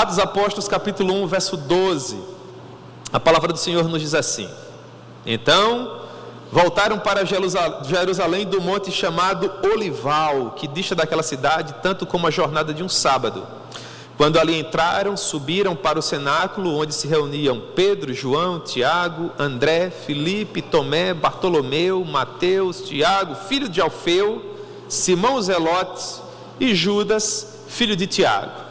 Atos dos Apóstolos, capítulo 1, verso 12. A palavra do Senhor nos diz assim: Então voltaram para Jerusalém do monte chamado Olival, que dista daquela cidade tanto como a jornada de um sábado. Quando ali entraram, subiram para o cenáculo, onde se reuniam Pedro, João, Tiago, André, Filipe, Tomé, Bartolomeu, Mateus, Tiago, filho de Alfeu, Simão Zelote e Judas, filho de Tiago.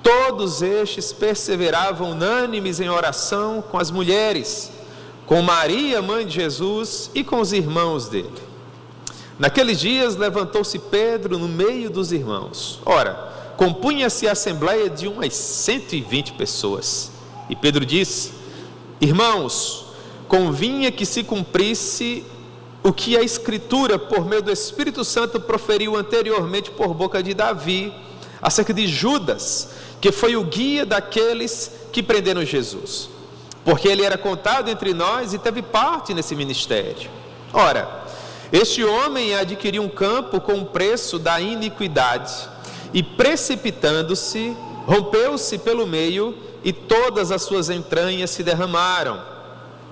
Todos estes perseveravam unânimes em oração com as mulheres, com Maria, mãe de Jesus, e com os irmãos dele. Naqueles dias levantou-se Pedro no meio dos irmãos. Ora, compunha-se a assembleia de umas 120 pessoas. E Pedro disse: Irmãos, convinha que se cumprisse o que a Escritura, por meio do Espírito Santo, proferiu anteriormente por boca de Davi, acerca de Judas, que foi o guia daqueles que prenderam Jesus, porque ele era contado entre nós e teve parte nesse ministério. Ora, este homem adquiriu um campo com o preço da iniquidade, e precipitando-se, rompeu-se pelo meio, e todas as suas entranhas se derramaram.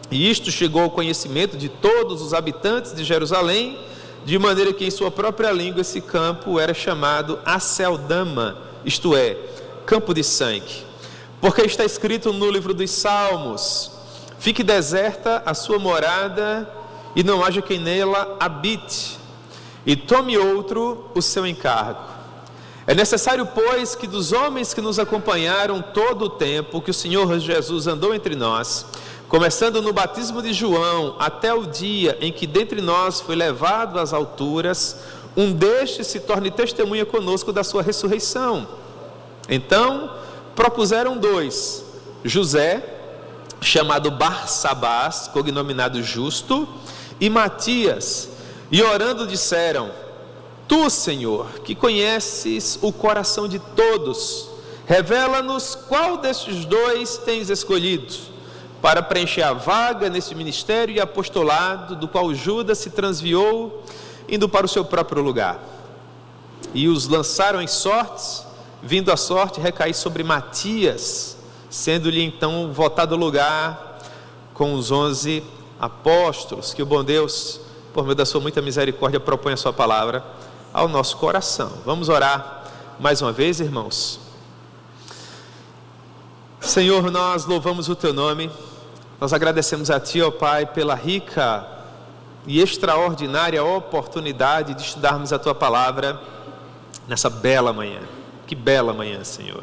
E isto chegou ao conhecimento de todos os habitantes de Jerusalém, de maneira que em sua própria língua esse campo era chamado Aceldama, isto é, campo de sangue. Porque está escrito no livro dos Salmos: Fique deserta a sua morada, e não haja quem nela habite, e tome outro o seu encargo. É necessário, pois, que dos homens que nos acompanharam todo o tempo que o Senhor Jesus andou entre nós, começando no batismo de João, até o dia em que dentre nós foi levado às alturas, um destes se torne testemunha conosco da sua ressurreição. Então propuseram dois: José, chamado Barsabás, cognominado Justo, e Matias, e orando disseram: Tu, Senhor, que conheces o coração de todos, revela-nos qual destes dois tens escolhido para preencher a vaga neste ministério e apostolado, do qual Judas se transviou, indo para o seu próprio lugar. E os lançaram em sortes, vindo a sorte recair sobre Matias, sendo-lhe então votado o lugar com os 11 apóstolos. Que o bom Deus, por meio da sua muita misericórdia, proponha a sua palavra ao nosso coração. Vamos orar mais uma vez, irmãos. Senhor, nós louvamos o teu nome, nós agradecemos a ti, ó Pai, pela rica e extraordinária oportunidade de estudarmos a tua palavra nessa bela manhã. Que bela manhã, Senhor.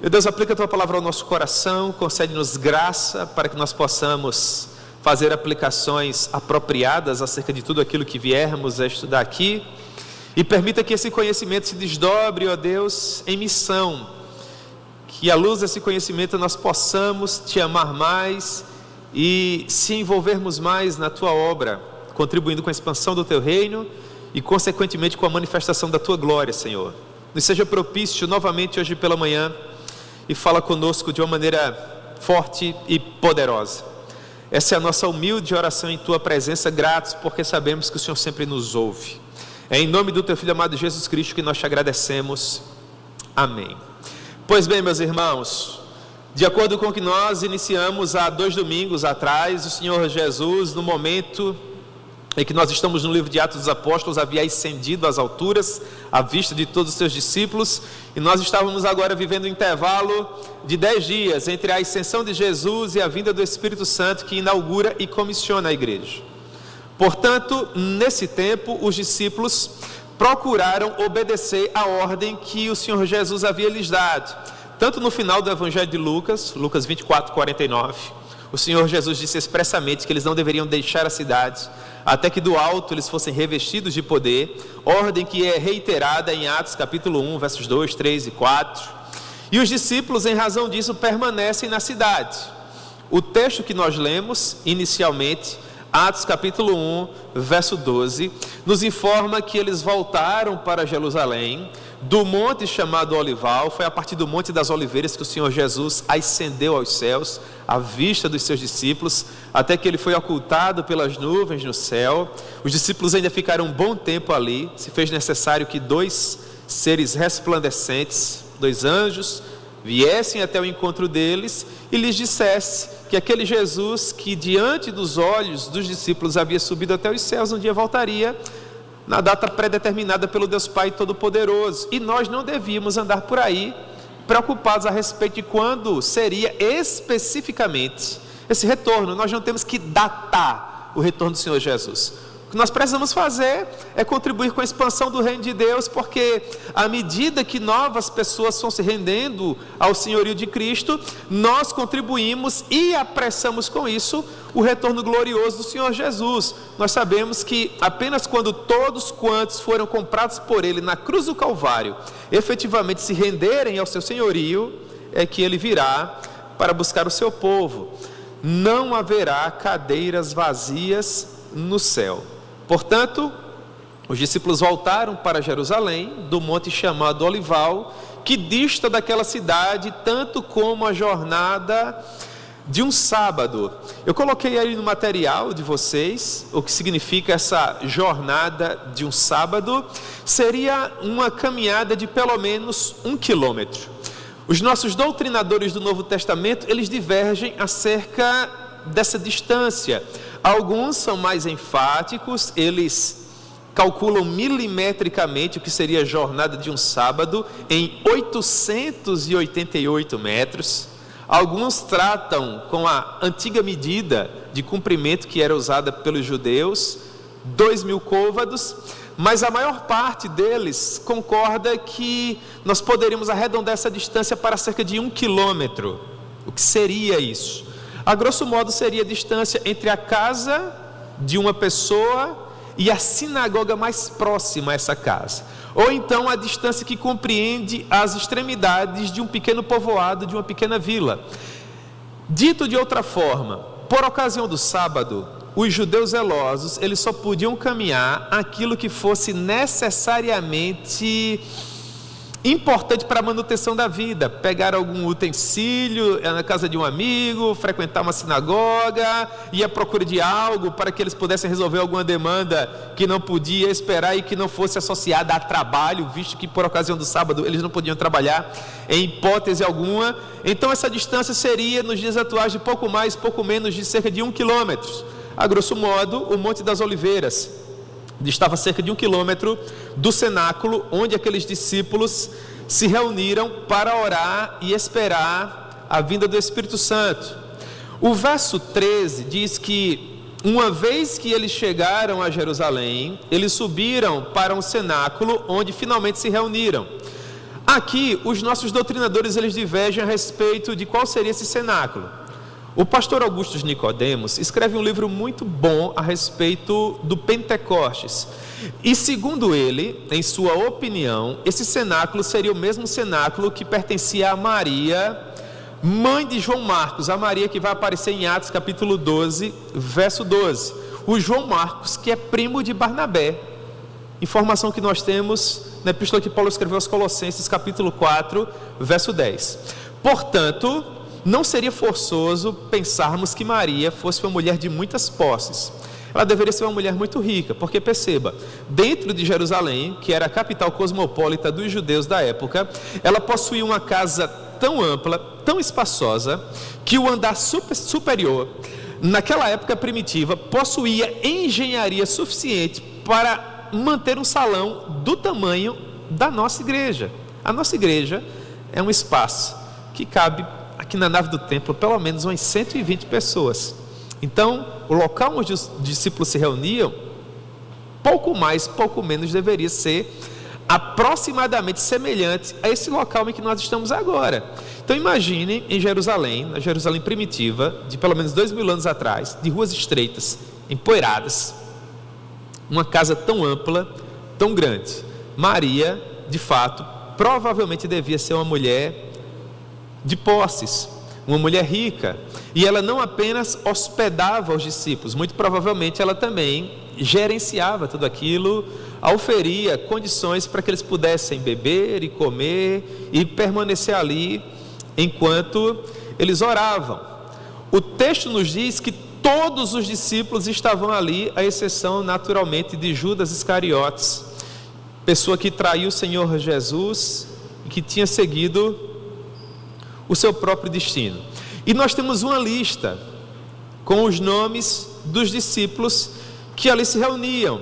Meu Deus, aplica a tua palavra ao nosso coração, concede-nos graça para que nós possamos fazer aplicações apropriadas acerca de tudo aquilo que viermos a estudar aqui. E permita que esse conhecimento se desdobre, ó Deus, em missão. Que à luz desse conhecimento nós possamos te amar mais e se envolvermos mais na tua obra, contribuindo com a expansão do teu reino e consequentemente com a manifestação da tua glória, Senhor. Nos seja propício novamente hoje pela manhã e fala conosco de uma maneira forte e poderosa. Essa é a nossa humilde oração em tua presença, gratos porque sabemos que o Senhor sempre nos ouve. É em nome do teu Filho amado Jesus Cristo que nós te agradecemos. Amém. Pois bem, meus irmãos, de acordo com o que nós iniciamos há 2 domingos atrás, o Senhor Jesus, no momento em que nós estamos no livro de Atos dos Apóstolos, havia ascendido às alturas, à vista de todos os seus discípulos, e nós estávamos agora vivendo um intervalo de 10 dias, entre a ascensão de Jesus e a vinda do Espírito Santo, que inaugura e comissiona a igreja. Portanto, nesse tempo, os discípulos procuraram obedecer a ordem que o Senhor Jesus havia lhes dado. Tanto no final do Evangelho de Lucas, Lucas 24, 49, o Senhor Jesus disse expressamente que eles não deveriam deixar a cidade, até que do alto eles fossem revestidos de poder, ordem que é reiterada em Atos capítulo 1, versos 2, 3 e 4. E os discípulos, em razão disso, permanecem na cidade. O texto que nós lemos inicialmente, Atos capítulo 1, verso 12, nos informa que eles voltaram para Jerusalém, do monte chamado Olival. Foi a partir do Monte das Oliveiras que o Senhor Jesus ascendeu aos céus, à vista dos seus discípulos, até que ele foi ocultado pelas nuvens no céu. Os discípulos ainda ficaram um bom tempo ali. Se fez necessário que 2 seres resplandecentes, 2 anjos, viessem até o encontro deles e lhes dissesse que aquele Jesus que diante dos olhos dos discípulos havia subido até os céus, um dia voltaria na data pré-determinada pelo Deus Pai Todo-Poderoso. E nós não devíamos andar por aí preocupados a respeito de quando seria especificamente esse retorno. Nós não temos que datar o retorno do Senhor Jesus. O que nós precisamos fazer é contribuir com a expansão do reino de Deus, porque à medida que novas pessoas estão se rendendo ao senhorio de Cristo, nós contribuímos e apressamos com isso o retorno glorioso do Senhor Jesus. Nós sabemos que apenas quando todos quantos foram comprados por Ele na cruz do Calvário efetivamente se renderem ao seu senhorio, é que Ele virá para buscar o seu povo. Não haverá cadeiras vazias no céu. Portanto, os discípulos voltaram para Jerusalém, do monte chamado Olival, que dista daquela cidade tanto como a jornada de um sábado. Eu coloquei aí no material de vocês o que significa essa jornada de um sábado. Seria uma caminhada de pelo menos 1 quilômetro. Os nossos doutrinadores do Novo Testamento, eles divergem acerca dessa distância. Alguns são mais enfáticos, eles calculam milimetricamente o que seria a jornada de um sábado em 888 metros. Alguns tratam com a antiga medida de comprimento que era usada pelos judeus, 2.000 côvados, mas a maior parte deles concorda que nós poderíamos arredondar essa distância para cerca de 1 quilômetro. O que seria isso? A grosso modo seria a distância entre a casa de uma pessoa e a sinagoga mais próxima a essa casa. Ou então a distância que compreende as extremidades de um pequeno povoado, de uma pequena vila. Dito de outra forma, por ocasião do sábado, os judeus zelosos, eles só podiam caminhar aquilo que fosse necessariamente importante para a manutenção da vida. Pegar algum utensílio na casa de um amigo, frequentar uma sinagoga, ir à procura de algo para que eles pudessem resolver alguma demanda que não podia esperar e que não fosse associada a trabalho, visto que por ocasião do sábado eles não podiam trabalhar em hipótese alguma. Então essa distância seria nos dias atuais de pouco mais, pouco menos de cerca de 1 quilômetro. A grosso modo, o Monte das Oliveiras distava cerca de 1 quilômetro do cenáculo onde aqueles discípulos se reuniram para orar e esperar a vinda do Espírito Santo. O verso 13 diz que uma vez que eles chegaram a Jerusalém, eles subiram para um cenáculo onde finalmente se reuniram. Aqui, os nossos doutrinadores eles divergem a respeito de qual seria esse cenáculo. O pastor Augusto Nicodemos escreve um livro muito bom a respeito do Pentecostes. E segundo ele, em sua opinião, esse cenáculo seria o mesmo cenáculo que pertencia a Maria, mãe de João Marcos, a Maria que vai aparecer em Atos capítulo 12, verso 12. O João Marcos, que é primo de Barnabé. Informação que nós temos na epístola que Paulo escreveu aos Colossenses, capítulo 4, verso 10. Portanto, não seria forçoso pensarmos que Maria fosse uma mulher de muitas posses. Ela deveria ser uma mulher muito rica, porque perceba, dentro de Jerusalém, que era a capital cosmopolita dos judeus da época, ela possuía uma casa tão ampla, tão espaçosa, que o andar superior, naquela época primitiva, possuía engenharia suficiente para manter um salão do tamanho da nossa igreja. A nossa igreja é um espaço que cabe aqui na nave do templo pelo menos umas 120 pessoas. Então, o local onde os discípulos se reuniam, pouco mais, pouco menos, deveria ser aproximadamente semelhante a esse local em que nós estamos agora. Então imaginem em Jerusalém, na Jerusalém primitiva, de pelo menos 2000 anos atrás, de ruas estreitas, empoeiradas, uma casa tão ampla, tão grande. Maria, de fato, provavelmente devia ser uma mulher de posses, uma mulher rica, e ela não apenas hospedava os discípulos, muito provavelmente ela também gerenciava tudo aquilo, oferia condições para que eles pudessem beber e comer e permanecer ali enquanto eles oravam. O texto nos diz que todos os discípulos estavam ali, à exceção naturalmente de Judas Iscariotes, pessoa que traiu o Senhor Jesus e que tinha seguido o seu próprio destino. E nós temos uma lista com os nomes dos discípulos que ali se reuniam.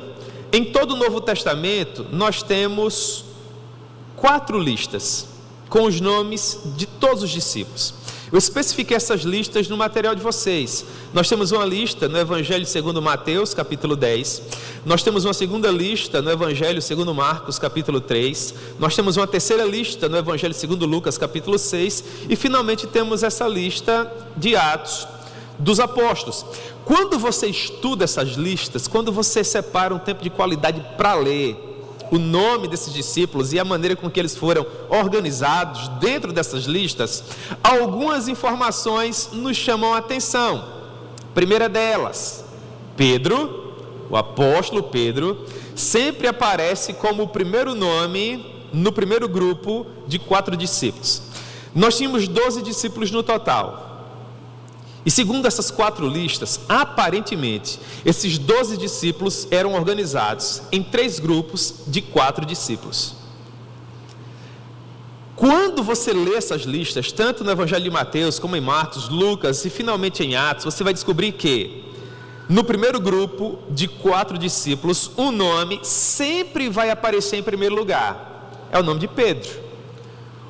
Em todo o Novo Testamento, nós temos 4 listas com os nomes de todos os discípulos. Eu especifiquei essas listas no material de vocês. Nós temos uma lista no Evangelho segundo Mateus, capítulo 10. Nós temos uma segunda lista no Evangelho segundo Marcos, capítulo 3. Nós temos uma terceira lista no Evangelho segundo Lucas, capítulo 6. E finalmente temos essa lista de Atos dos Apóstolos. Quando você estuda essas listas, quando você separa um tempo de qualidade para ler o nome desses discípulos e a maneira com que eles foram organizados dentro dessas listas, algumas informações nos chamam a atenção. Primeira delas, Pedro, o apóstolo Pedro, sempre aparece como o primeiro nome no primeiro grupo de 4 discípulos. Nós tínhamos 12 discípulos no total. E segundo essas 4 listas, aparentemente, esses 12 discípulos eram organizados em 3 grupos de 4 discípulos. Quando você lê essas listas, tanto no Evangelho de Mateus, como em Marcos, Lucas e finalmente em Atos, você vai descobrir que no primeiro grupo de 4 discípulos, o nome sempre vai aparecer em primeiro lugar. É o nome de Pedro.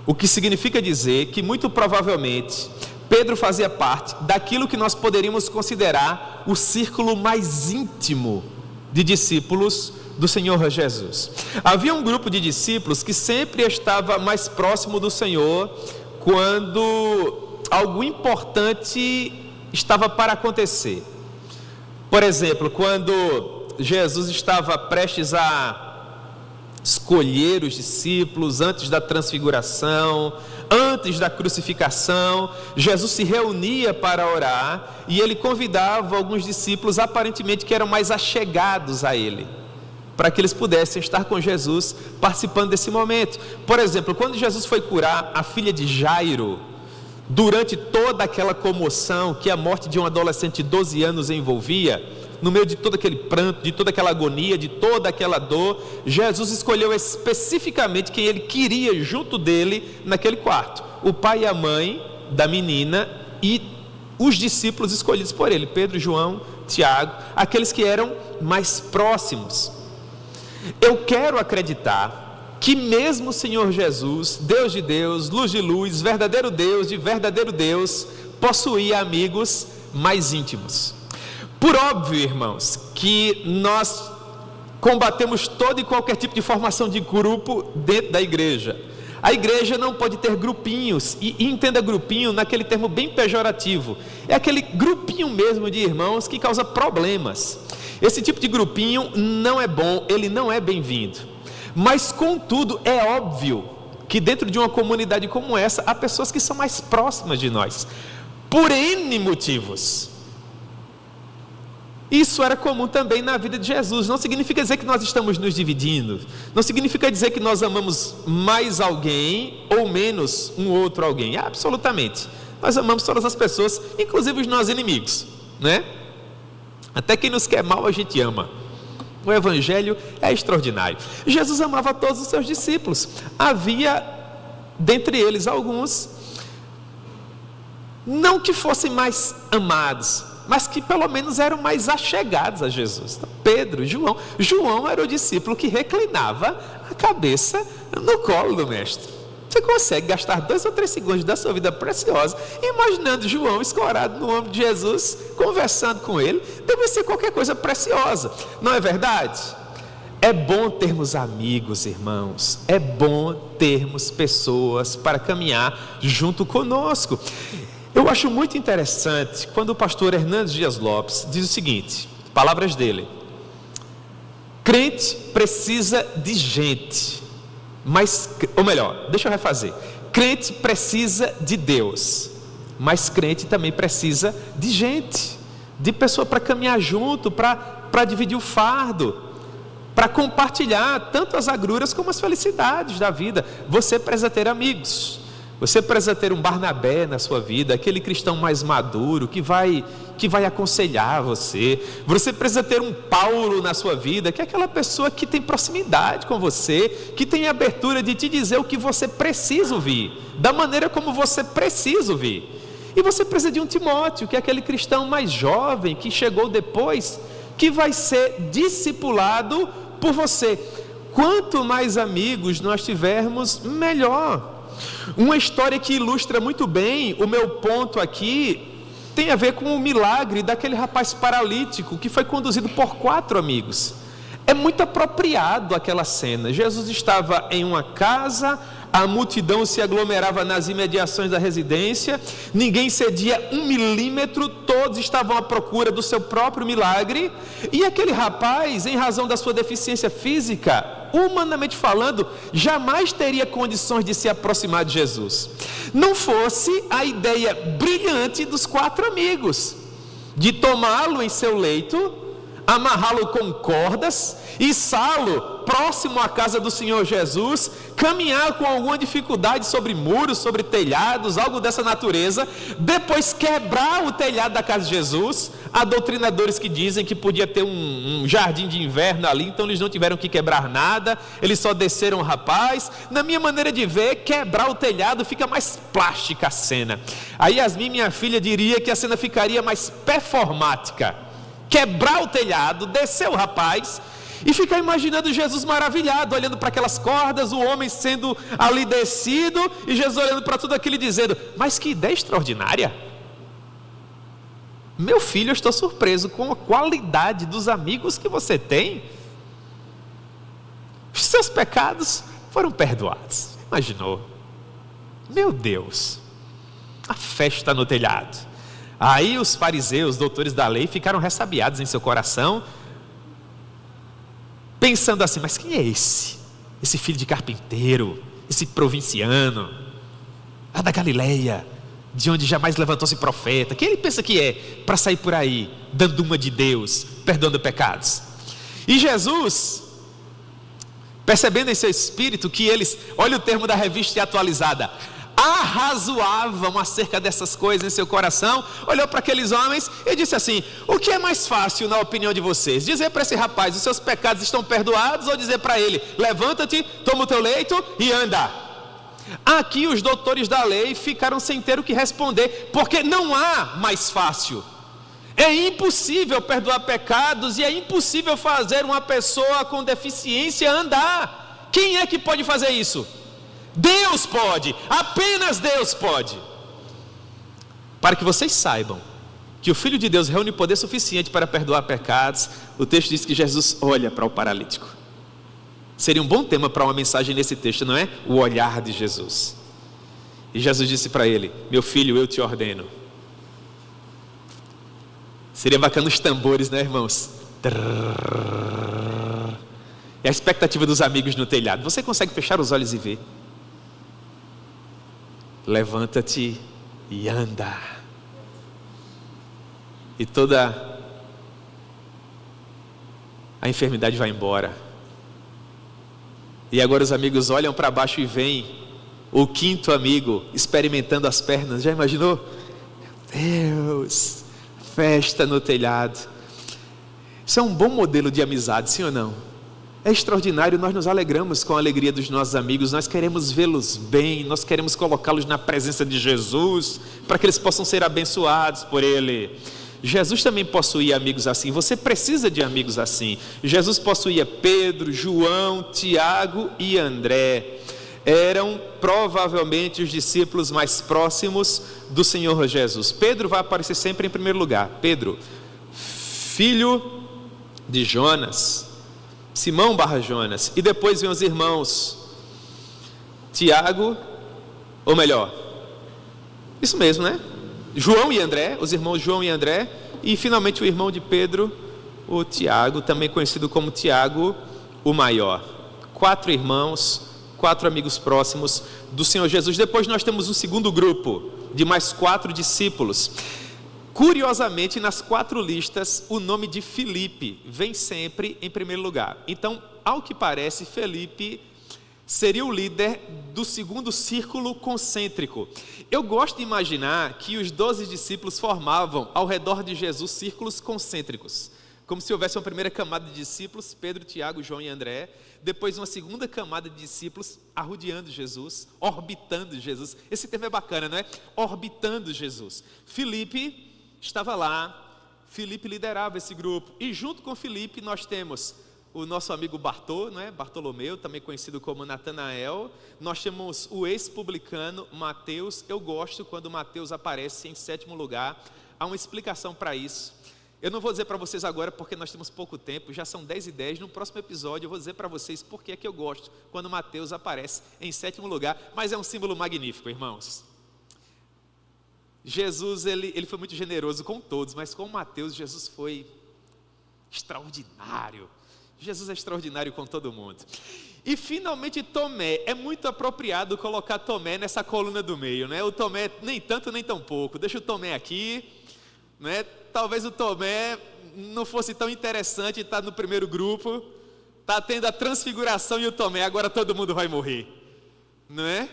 O que significa dizer que muito provavelmente Pedro fazia parte daquilo que nós poderíamos considerar o círculo mais íntimo de discípulos do Senhor Jesus. Havia um grupo de discípulos que sempre estava mais próximo do Senhor quando algo importante estava para acontecer. Por exemplo, quando Jesus estava prestes a escolher os discípulos antes da transfiguração, antes da crucificação, Jesus se reunia para orar e ele convidava alguns discípulos aparentemente que eram mais achegados a ele, para que eles pudessem estar com Jesus participando desse momento. Por exemplo, quando Jesus foi curar a filha de Jairo, durante toda aquela comoção que a morte de um adolescente de 12 anos envolvia, no meio de todo aquele pranto, de toda aquela agonia, de toda aquela dor, Jesus escolheu especificamente quem ele queria junto dele naquele quarto: o pai e a mãe da menina e os discípulos escolhidos por ele, Pedro, João, Tiago, aqueles que eram mais próximos. Eu quero acreditar que mesmo o Senhor Jesus, Deus de Deus, luz de luz, verdadeiro Deus de verdadeiro Deus, possuía amigos mais íntimos. Por óbvio, irmãos, que nós combatemos todo e qualquer tipo de formação de grupo dentro da igreja. A igreja não pode ter grupinhos, e entenda grupinho naquele termo bem pejorativo. É aquele grupinho mesmo de irmãos que causa problemas. Esse tipo de grupinho não é bom, ele não é bem-vindo. Mas, contudo, é óbvio que dentro de uma comunidade como essa, há pessoas que são mais próximas de nós, por N motivos. Isso era comum também na vida de Jesus. Não significa dizer que nós estamos nos dividindo, não significa dizer que nós amamos mais alguém ou menos um outro alguém. Absolutamente, nós amamos todas as pessoas, inclusive os nossos inimigos, né? Até quem nos quer mal a gente ama. O Evangelho é extraordinário. Jesus amava todos os seus discípulos. Havia dentre eles alguns não que fossem mais amados, mas que pelo menos eram mais achegados a Jesus. Então, Pedro, João era o discípulo que reclinava a cabeça no colo do mestre. Você consegue gastar 2 ou 3 segundos da sua vida preciosa imaginando João escorado no ombro de Jesus, conversando com ele? Deve ser qualquer coisa preciosa, não é verdade? É bom termos amigos, irmãos. É bom termos pessoas para caminhar junto conosco. Eu acho muito interessante quando o pastor Hernandes Dias Lopes diz o seguinte, palavras dele: crente precisa de gente, ou melhor, deixa eu refazer, crente precisa de Deus, mas crente também precisa de gente, de pessoa para caminhar junto, para dividir o fardo, para compartilhar tanto as agruras como as felicidades da vida. Você precisa ter amigos. Você precisa ter um Barnabé na sua vida, aquele cristão mais maduro que vai aconselhar você. Você precisa ter um Paulo na sua vida, que é aquela pessoa que tem proximidade com você, que tem abertura de te dizer o que você precisa ouvir, da maneira como você precisa ouvir. E você precisa de um Timóteo, que é aquele cristão mais jovem, que chegou depois, que vai ser discipulado por você. Quanto mais amigos nós tivermos, melhor. Uma história que ilustra muito bem o meu ponto aqui tem a ver com o milagre daquele rapaz paralítico que foi conduzido por 4 amigos. É muito apropriado aquela cena. Jesus estava em uma casa, a multidão se aglomerava nas imediações da residência, ninguém cedia 1 milímetro, todos estavam à procura do seu próprio milagre, e aquele rapaz, em razão da sua deficiência física, humanamente falando, jamais teria condições de se aproximar de Jesus. Não fosse a ideia brilhante dos 4 amigos, de tomá-lo em seu leito, amarrá-lo com cordas, içá-lo próximo à casa do Senhor Jesus, caminhar com alguma dificuldade sobre muros, sobre telhados, algo dessa natureza, depois quebrar o telhado da casa de Jesus. Há doutrinadores que dizem que podia ter um jardim de inverno ali, então eles não tiveram que quebrar nada, eles só desceram o rapaz. Na minha maneira de ver, quebrar o telhado fica mais plástica a cena. A Yasmin, minha filha, diria que a cena ficaria mais performática. Quebrar o telhado, descer o rapaz e ficar imaginando Jesus maravilhado, olhando para aquelas cordas, o homem sendo ali descido e Jesus olhando para tudo aquilo e dizendo: mas que ideia extraordinária! Meu filho, eu estou surpreso com a qualidade dos amigos que você tem. Os seus pecados foram perdoados. Imaginou? Meu Deus, a festa no telhado. Aí os fariseus, doutores da lei, ficaram ressabiados em seu coração, pensando assim: mas quem é esse? Esse filho de carpinteiro, esse provinciano, lá da Galileia, de onde jamais levantou-se profeta. Quem ele pensa que é para sair por aí, dando uma de Deus, perdoando pecados? E Jesus, percebendo em seu espírito que eles, olha o termo da revista atualizada, arrazoavam acerca dessas coisas em seu coração, olhou para aqueles homens e disse assim: o que é mais fácil na opinião de vocês? Dizer para esse rapaz: os seus pecados estão perdoados, ou dizer para ele: levanta-te, toma o teu leito e anda? Aqui os doutores da lei ficaram sem ter o que responder, porque não há mais fácil. É impossível perdoar pecados e é impossível fazer uma pessoa com deficiência andar. Quem é que pode fazer isso? Deus pode, apenas Deus pode. Para que vocês saibam que o Filho de Deus reúne poder suficiente para perdoar pecados, o texto diz que Jesus olha para o paralítico. Seria um bom tema para uma mensagem nesse texto, não é? O olhar de Jesus. E Jesus disse para ele: meu filho, eu te ordeno. Seria bacana os tambores, né, irmãos? E a expectativa dos amigos no telhado. Você consegue fechar os olhos e ver? Levanta-te e anda. E toda a enfermidade vai embora. E agora os amigos olham para baixo e veem o 5º amigo experimentando as pernas. Já imaginou? Meu Deus, festa no telhado. Isso é um bom modelo de amizade, sim ou não? É extraordinário, nós nos alegramos com a alegria dos nossos amigos, nós queremos vê-los bem, nós queremos colocá-los na presença de Jesus, para que eles possam ser abençoados por Ele. Jesus também possuía amigos assim, você precisa de amigos assim. Jesus possuía Pedro, João, Tiago e André. Eram provavelmente os discípulos mais próximos do Senhor Jesus. Pedro vai aparecer sempre em primeiro lugar. Pedro, filho de Jonas, Simão / Jonas. E depois vem os irmãos Tiago, ou melhor, isso mesmo, né? João e André, os irmãos João e André, e finalmente o irmão de Pedro, o Tiago, também conhecido como Tiago o Maior. 4 irmãos, 4 amigos próximos do Senhor Jesus. Depois nós temos um segundo grupo, de mais 4 discípulos. Curiosamente, nas 4 listas, o nome de Filipe vem sempre em primeiro lugar. Então, ao que parece, Filipe seria o líder do segundo círculo concêntrico. Eu gosto de imaginar que os 12 discípulos formavam ao redor de Jesus círculos concêntricos, como se houvesse uma primeira camada de discípulos, Pedro, Tiago, João e André, depois uma segunda camada de discípulos arrodeando Jesus, orbitando Jesus. Esse termo é bacana, não é? Orbitando Jesus. Filipe estava lá, Filipe liderava esse grupo, e junto com Filipe nós temos o nosso amigo Bartô, não é? Bartolomeu, também conhecido como Natanael. Nós temos o ex-publicano Mateus. Eu gosto quando Mateus aparece em 7º lugar. Há uma explicação para isso. Eu não vou dizer para vocês agora porque nós temos pouco tempo, já são 10h10. No próximo episódio eu vou dizer para vocês por que é que eu gosto quando Mateus aparece em 7º lugar. Mas é um símbolo magnífico, irmãos. Jesus, ele foi muito generoso com todos, mas com Mateus, Jesus foi extraordinário. Jesus é extraordinário com todo mundo. E finalmente Tomé, é muito apropriado colocar Tomé nessa coluna do meio, né? O Tomé nem tanto nem tão pouco, deixa o Tomé aqui, né? Talvez o Tomé não fosse tão interessante estar no primeiro grupo, está tendo a transfiguração e o Tomé, agora todo mundo vai morrer, não é?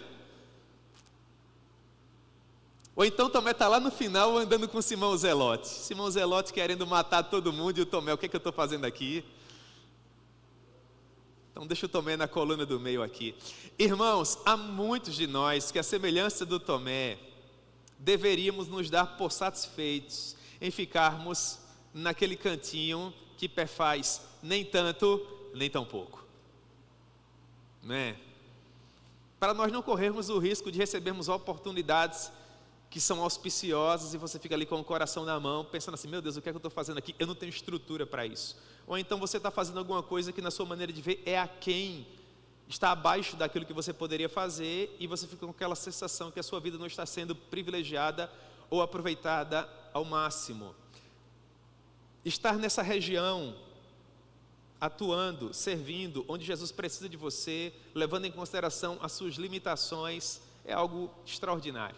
Ou então Tomé está lá no final andando com Simão Zelote, Simão Zelote querendo matar todo mundo, e o Tomé, o que é que eu estou fazendo aqui? Então deixa o Tomé na coluna do meio aqui. Irmãos, há muitos de nós que a semelhança do Tomé, deveríamos nos dar por satisfeitos em ficarmos naquele cantinho que perfaz nem tanto, nem tão pouco. Né? Para nós não corrermos o risco de recebermos oportunidades que são auspiciosas e você fica ali com o coração na mão, pensando assim, meu Deus, o que é que eu estou fazendo aqui? Eu não tenho estrutura para isso. Ou então você está fazendo alguma coisa que na sua maneira de ver é aquém, está abaixo daquilo que você poderia fazer, e você fica com aquela sensação que a sua vida não está sendo privilegiada ou aproveitada ao máximo. Estar nessa região, atuando, servindo, onde Jesus precisa de você, levando em consideração as suas limitações, é algo extraordinário,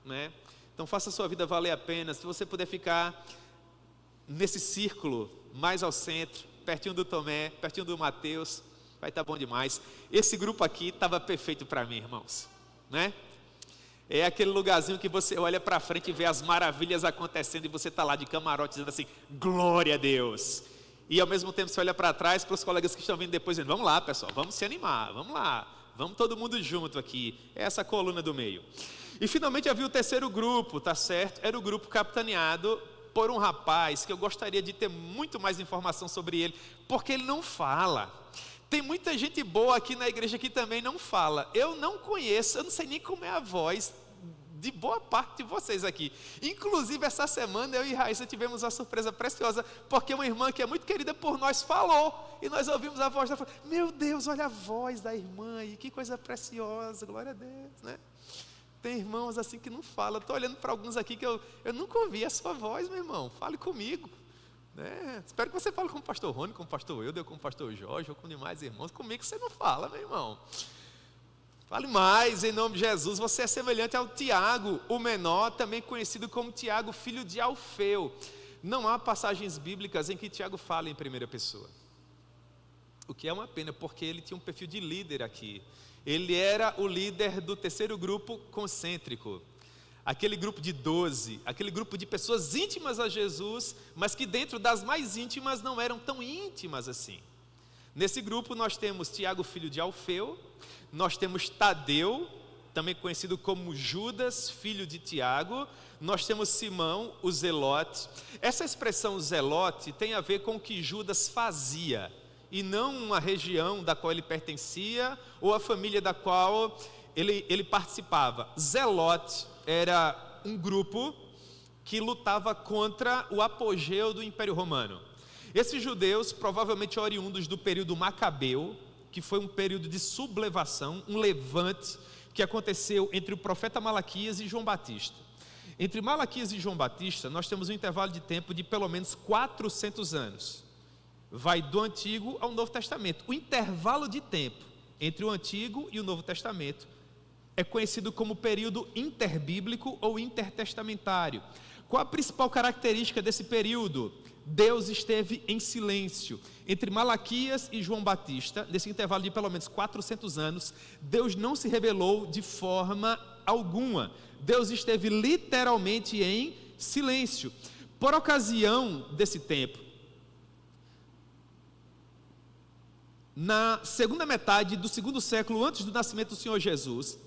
né? Então faça a sua vida valer a pena. Se você puder ficar nesse círculo, mais ao centro, pertinho do Tomé, pertinho do Mateus, vai estar bom demais. Esse grupo aqui estava perfeito para mim, irmãos, né? É aquele lugarzinho que você olha para frente e vê as maravilhas acontecendo, e você está lá de camarote dizendo assim, glória a Deus. E ao mesmo tempo você olha para trás para os colegas que estão vindo depois, dizendo, vamos lá pessoal, vamos se animar, vamos lá, vamos todo mundo junto aqui. É essa coluna do meio. E finalmente havia o terceiro grupo, tá certo? Era o grupo capitaneado por um rapaz que eu gostaria de ter muito mais informação sobre ele, porque ele não fala. Tem muita gente boa aqui na igreja que também não fala. Eu não conheço, eu não sei nem como é a voz de boa parte de vocês aqui. Inclusive essa semana eu e Raíssa tivemos uma surpresa preciosa, porque uma irmã que é muito querida por nós falou, e nós ouvimos a voz dela. Meu Deus, olha a voz da irmã, e que coisa preciosa, glória a Deus, né? Tem irmãos assim que não falam. Estou olhando para alguns aqui que eu nunca ouvi a sua voz, meu irmão. Fale comigo, né? Espero que você fale com o pastor Rony, com o pastor Euder, com o pastor Jorge, ou com demais irmãos. Comigo você não fala, meu irmão. Fale mais, em nome de Jesus. Você é semelhante ao Tiago, o menor, também conhecido como Tiago, filho de Alfeu. Não há passagens bíblicas em que Tiago fala em primeira pessoa, o que é uma pena, porque ele tinha um perfil de líder aqui. Ele era o líder do terceiro grupo concêntrico, aquele grupo de 12, aquele grupo de pessoas íntimas a Jesus, mas que dentro das mais íntimas não eram tão íntimas assim. Nesse grupo nós temos Tiago, filho de Alfeu, nós temos Tadeu, também conhecido como Judas, filho de Tiago, nós temos Simão, o Zelote. Essa expressão Zelote tem a ver com o que Judas fazia, e não uma região da qual ele pertencia, ou a família da qual ele participava. Zelote era um grupo que lutava contra o apogeu do Império Romano. Esses judeus, provavelmente oriundos do período Macabeu, que foi um período de sublevação, um levante que aconteceu entre o profeta Malaquias e João Batista. Entre Malaquias e João Batista, nós temos um intervalo de tempo de pelo menos 400 anos. Vai do Antigo ao Novo Testamento. O intervalo de tempo entre o Antigo e o Novo Testamento é conhecido como período interbíblico ou intertestamentário. Qual a principal característica desse período? Deus esteve em silêncio. Entre Malaquias e João Batista, nesse intervalo de pelo menos 400 anos, Deus não se revelou de forma alguma. Deus esteve literalmente em silêncio. Por ocasião desse tempo, na segunda metade do segundo século antes do nascimento do Senhor Jesus,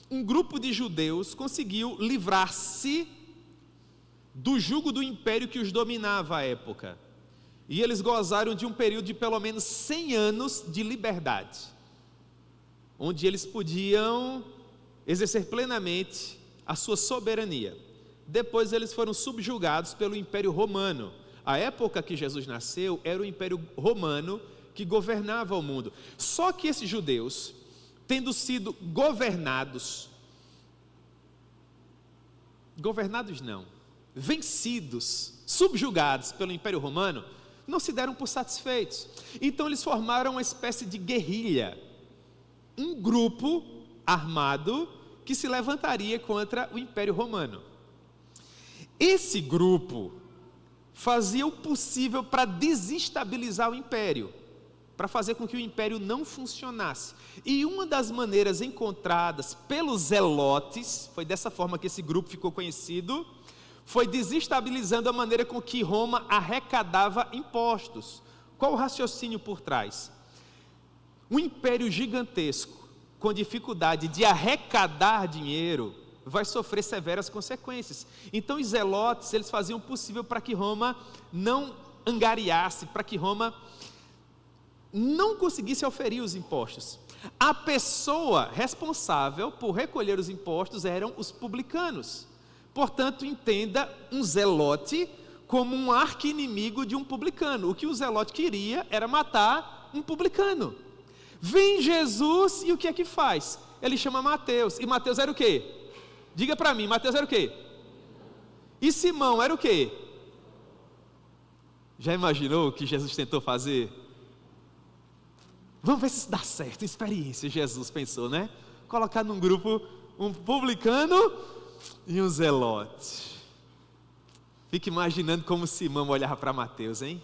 um grupo de judeus conseguiu livrar-se do jugo do império que os dominava à época. E eles gozaram de um período de pelo menos 100 anos de liberdade, onde eles podiam exercer plenamente a sua soberania. Depois eles foram subjugados pelo Império Romano. A época que Jesus nasceu era o Império Romano que governava o mundo. Só que esses judeus, tendo sido vencidos, subjugados pelo Império Romano, não se deram por satisfeitos. Então eles formaram uma espécie de guerrilha, um grupo armado que se levantaria contra o Império Romano. Esse grupo fazia o possível para desestabilizar o império, para fazer com que o império não funcionasse. E uma das maneiras encontradas pelos zelotes, foi dessa forma que esse grupo ficou conhecido, foi desestabilizando a maneira com que Roma arrecadava impostos. Qual o raciocínio por trás? Um império gigantesco, com dificuldade de arrecadar dinheiro, vai sofrer severas consequências. Então os zelotes, eles faziam o possível para que Roma não angariasse, para que Roma não conseguisse oferir os impostos. A pessoa responsável por recolher os impostos eram os publicanos. Portanto, entenda um zelote como um arqui-inimigo de um publicano. O que o zelote queria era matar um publicano. Vem Jesus e o que é que faz? Ele chama Mateus. E Mateus era o quê? Diga para mim, Mateus era o quê? E Simão era o quê? Já imaginou o que Jesus tentou fazer? Vamos ver se isso dá certo, experiência, Jesus pensou, né? Colocar num grupo um publicano e um zelote. Fique imaginando como Simão olhava para Mateus, hein?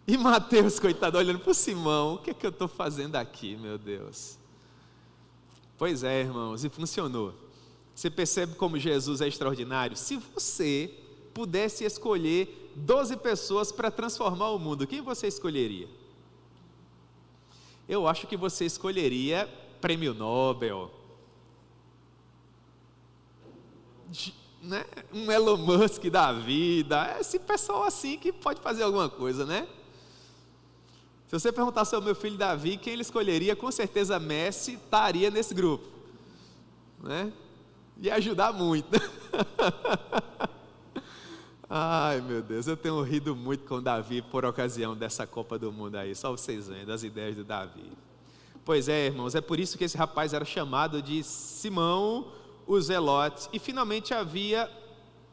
E Mateus, coitado, olhando para o Simão, o que é que eu estou fazendo aqui, meu Deus? Pois é, irmãos, e funcionou. Você percebe como Jesus é extraordinário? Se você pudesse escolher 12 pessoas para transformar o mundo, quem você escolheria? Eu acho que você escolheria Prêmio Nobel, né? Um Elon Musk da vida, esse pessoal assim que pode fazer alguma coisa, né? Se você perguntasse ao meu filho Davi quem ele escolheria, com certeza Messi estaria nesse grupo, né? Ia ajudar muito. Ai, meu Deus, eu tenho rido muito com o Davi por ocasião dessa Copa do Mundo aí, só vocês vendo das ideias do Davi. Pois é, irmãos, é por isso que esse rapaz era chamado de Simão o Zelote. E finalmente havia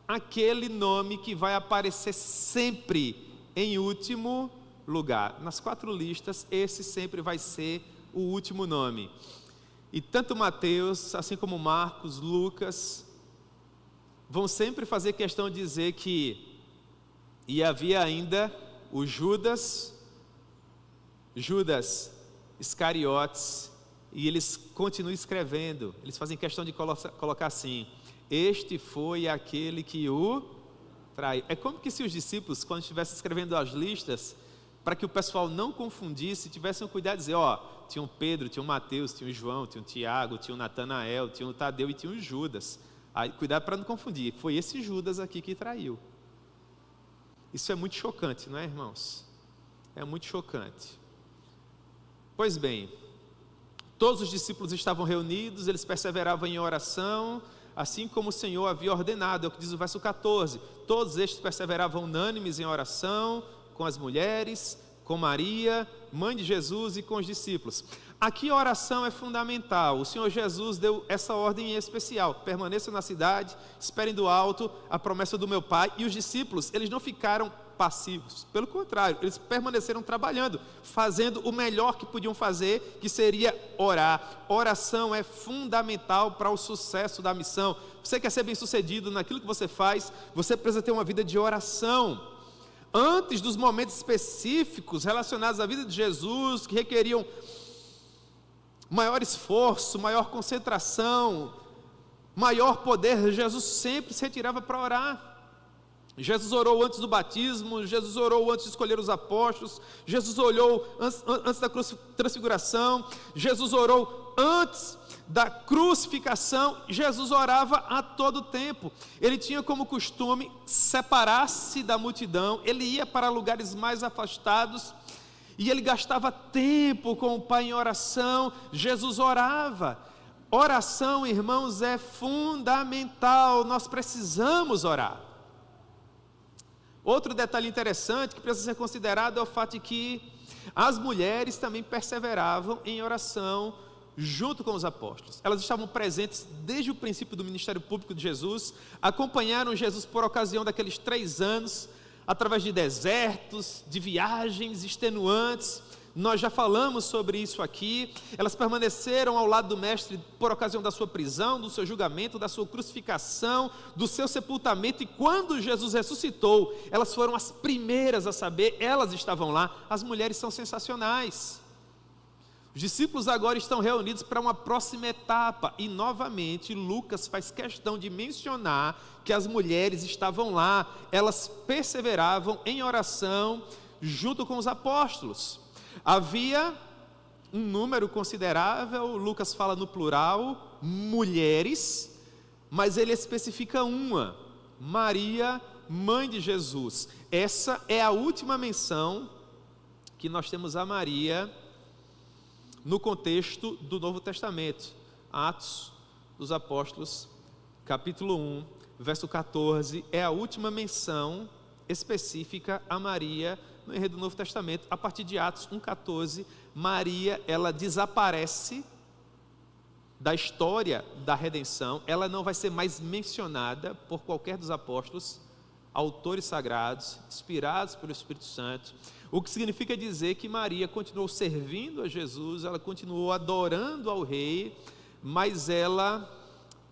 aquele nome que vai aparecer sempre em último lugar. Nas 4 listas, esse sempre vai ser o último nome. E tanto Mateus, assim como Marcos, Lucas, vão sempre fazer questão de dizer que havia ainda o Judas Iscariotes, e eles continuam escrevendo, eles fazem questão de colocar assim: este foi aquele que o traiu. É como que se os discípulos, quando estivessem escrevendo as listas, para que o pessoal não confundisse, tivessem o cuidado de dizer, tinha um Pedro, tinha um Mateus, tinha um João, tinha um Tiago, tinha um Natanael, tinha um Tadeu e tinha um Judas. Aí, cuidado para não confundir, foi esse Judas aqui que traiu. Isso é muito chocante, não é, irmãos? É muito chocante. Pois bem, todos os discípulos estavam reunidos, eles perseveravam em oração, assim como o Senhor havia ordenado, é o que diz o verso 14. Todos estes perseveravam unânimes em oração, com as mulheres, com Maria, mãe de Jesus, e com os discípulos. Aqui a oração é fundamental. O Senhor Jesus deu essa ordem em especial: permaneçam na cidade, esperem do alto a promessa do meu Pai. E os discípulos, eles não ficaram passivos. Pelo contrário, eles permaneceram trabalhando, fazendo o melhor que podiam fazer, que seria orar. Oração é fundamental para o sucesso da missão. Você quer ser bem-sucedido naquilo que você faz, você precisa ter uma vida de oração. Antes dos momentos específicos relacionados à vida de Jesus, que requeriam maior esforço, maior concentração, maior poder, Jesus sempre se retirava para orar. Jesus orou antes do batismo, Jesus orou antes de escolher os apóstolos, Jesus orou antes da transfiguração, Jesus orou antes da crucificação. Jesus orava a todo tempo. Ele tinha como costume separar-se da multidão, ele ia para lugares mais afastados e ele gastava tempo com o Pai em oração. Jesus orava. Oração, irmãos, é fundamental, nós precisamos orar. Outro detalhe interessante que precisa ser considerado é o fato de que as mulheres também perseveravam em oração junto com os apóstolos. Elas estavam presentes desde o princípio do ministério público de Jesus, acompanharam Jesus por ocasião daqueles 3 anos, através de desertos, de viagens extenuantes. Nós já falamos sobre isso aqui. Elas permaneceram ao lado do mestre por ocasião da sua prisão, do seu julgamento, da sua crucificação, do seu sepultamento, e quando Jesus ressuscitou, elas foram as primeiras a saber, elas estavam lá. As mulheres são sensacionais. Os discípulos agora estão reunidos para uma próxima etapa, e novamente Lucas faz questão de mencionar que as mulheres estavam lá, elas perseveravam em oração junto com os apóstolos. Havia um número considerável, Lucas fala no plural, mulheres, mas ele especifica uma, Maria, mãe de Jesus. Essa é a última menção que nós temos a Maria no contexto do Novo Testamento. Atos dos Apóstolos, capítulo 1, verso 14, é a última menção específica a Maria no enredo do Novo Testamento. A partir de Atos 1,14, Maria, ela desaparece da história da redenção, ela não vai ser mais mencionada por qualquer dos apóstolos, autores sagrados, inspirados pelo Espírito Santo, o que significa dizer que Maria continuou servindo a Jesus, ela continuou adorando ao Rei, mas ela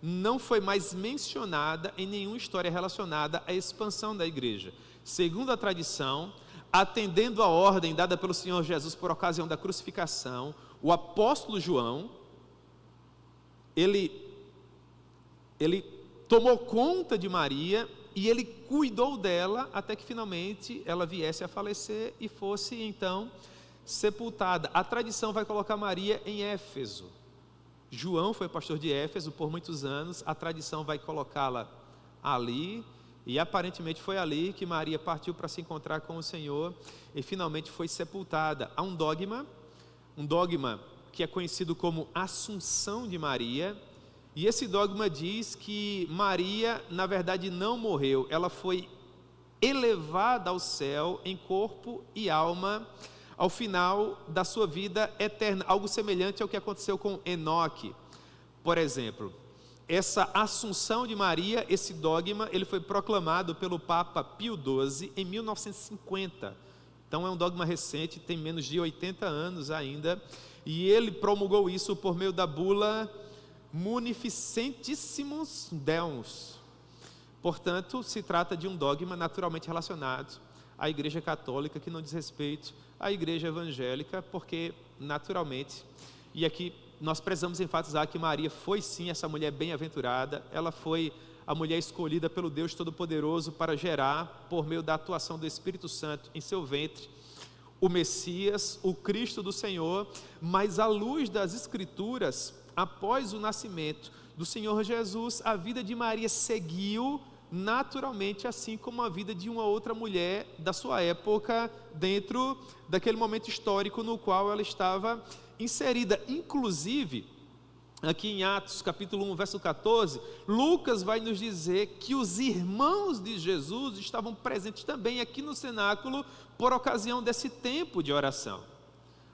não foi mais mencionada em nenhuma história relacionada à expansão da igreja. Segundo a tradição, atendendo a ordem dada pelo Senhor Jesus por ocasião da crucificação, o apóstolo João, ele tomou conta de Maria e ele cuidou dela até que finalmente ela viesse a falecer e fosse então sepultada. A tradição vai colocar Maria em Éfeso. João foi pastor de Éfeso por muitos anos, a tradição vai colocá-la ali, e aparentemente foi ali que Maria partiu para se encontrar com o Senhor e finalmente foi sepultada. Há um dogma que é conhecido como Assunção de Maria, e esse dogma diz que Maria, na verdade, não morreu, ela foi elevada ao céu em corpo e alma ao final da sua vida eterna, algo semelhante ao que aconteceu com Enoque, por exemplo. Essa Assunção de Maria, esse dogma, ele foi proclamado pelo Papa Pio XII em 1950. Então é um dogma recente, tem menos de 80 anos ainda, e ele promulgou isso por meio da bula Munificentissimus Deus. Portanto, se trata de um dogma naturalmente relacionado à Igreja Católica, que não diz respeito à Igreja Evangélica, porque naturalmente, e aqui nós precisamos enfatizar que Maria foi sim essa mulher bem-aventurada, ela foi a mulher escolhida pelo Deus Todo-Poderoso para gerar, por meio da atuação do Espírito Santo em seu ventre, o Messias, o Cristo do Senhor. Mas à luz das Escrituras, após o nascimento do Senhor Jesus, a vida de Maria seguiu naturalmente, assim como a vida de uma outra mulher da sua época, dentro daquele momento histórico no qual ela estava inserida. Inclusive, aqui em Atos capítulo 1, verso 14, Lucas vai nos dizer que os irmãos de Jesus estavam presentes também aqui no cenáculo por ocasião desse tempo de oração.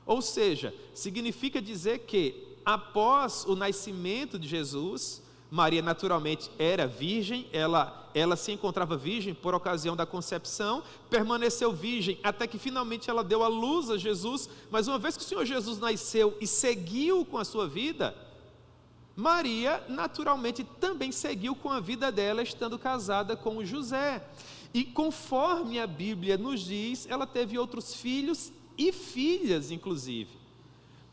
Ou seja, significa dizer que após o nascimento de Jesus, Maria naturalmente era virgem, ela se encontrava virgem por ocasião da concepção, permaneceu virgem até que finalmente ela deu à luz a Jesus, mas uma vez que o Senhor Jesus nasceu e seguiu com a sua vida, Maria naturalmente também seguiu com a vida dela, estando casada com José. E conforme a Bíblia nos diz, ela teve outros filhos e filhas, inclusive.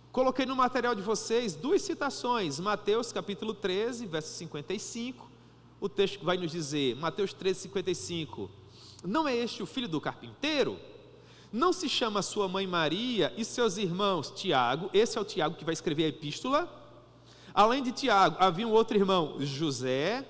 Coloquei no material de vocês 2 citações, Mateus capítulo 13, verso 55, o texto que vai nos dizer, Mateus 13, 55, não é este o filho do carpinteiro? Não se chama sua mãe Maria e seus irmãos Tiago, esse é o Tiago que vai escrever a epístola. Além de Tiago, havia um outro irmão, José,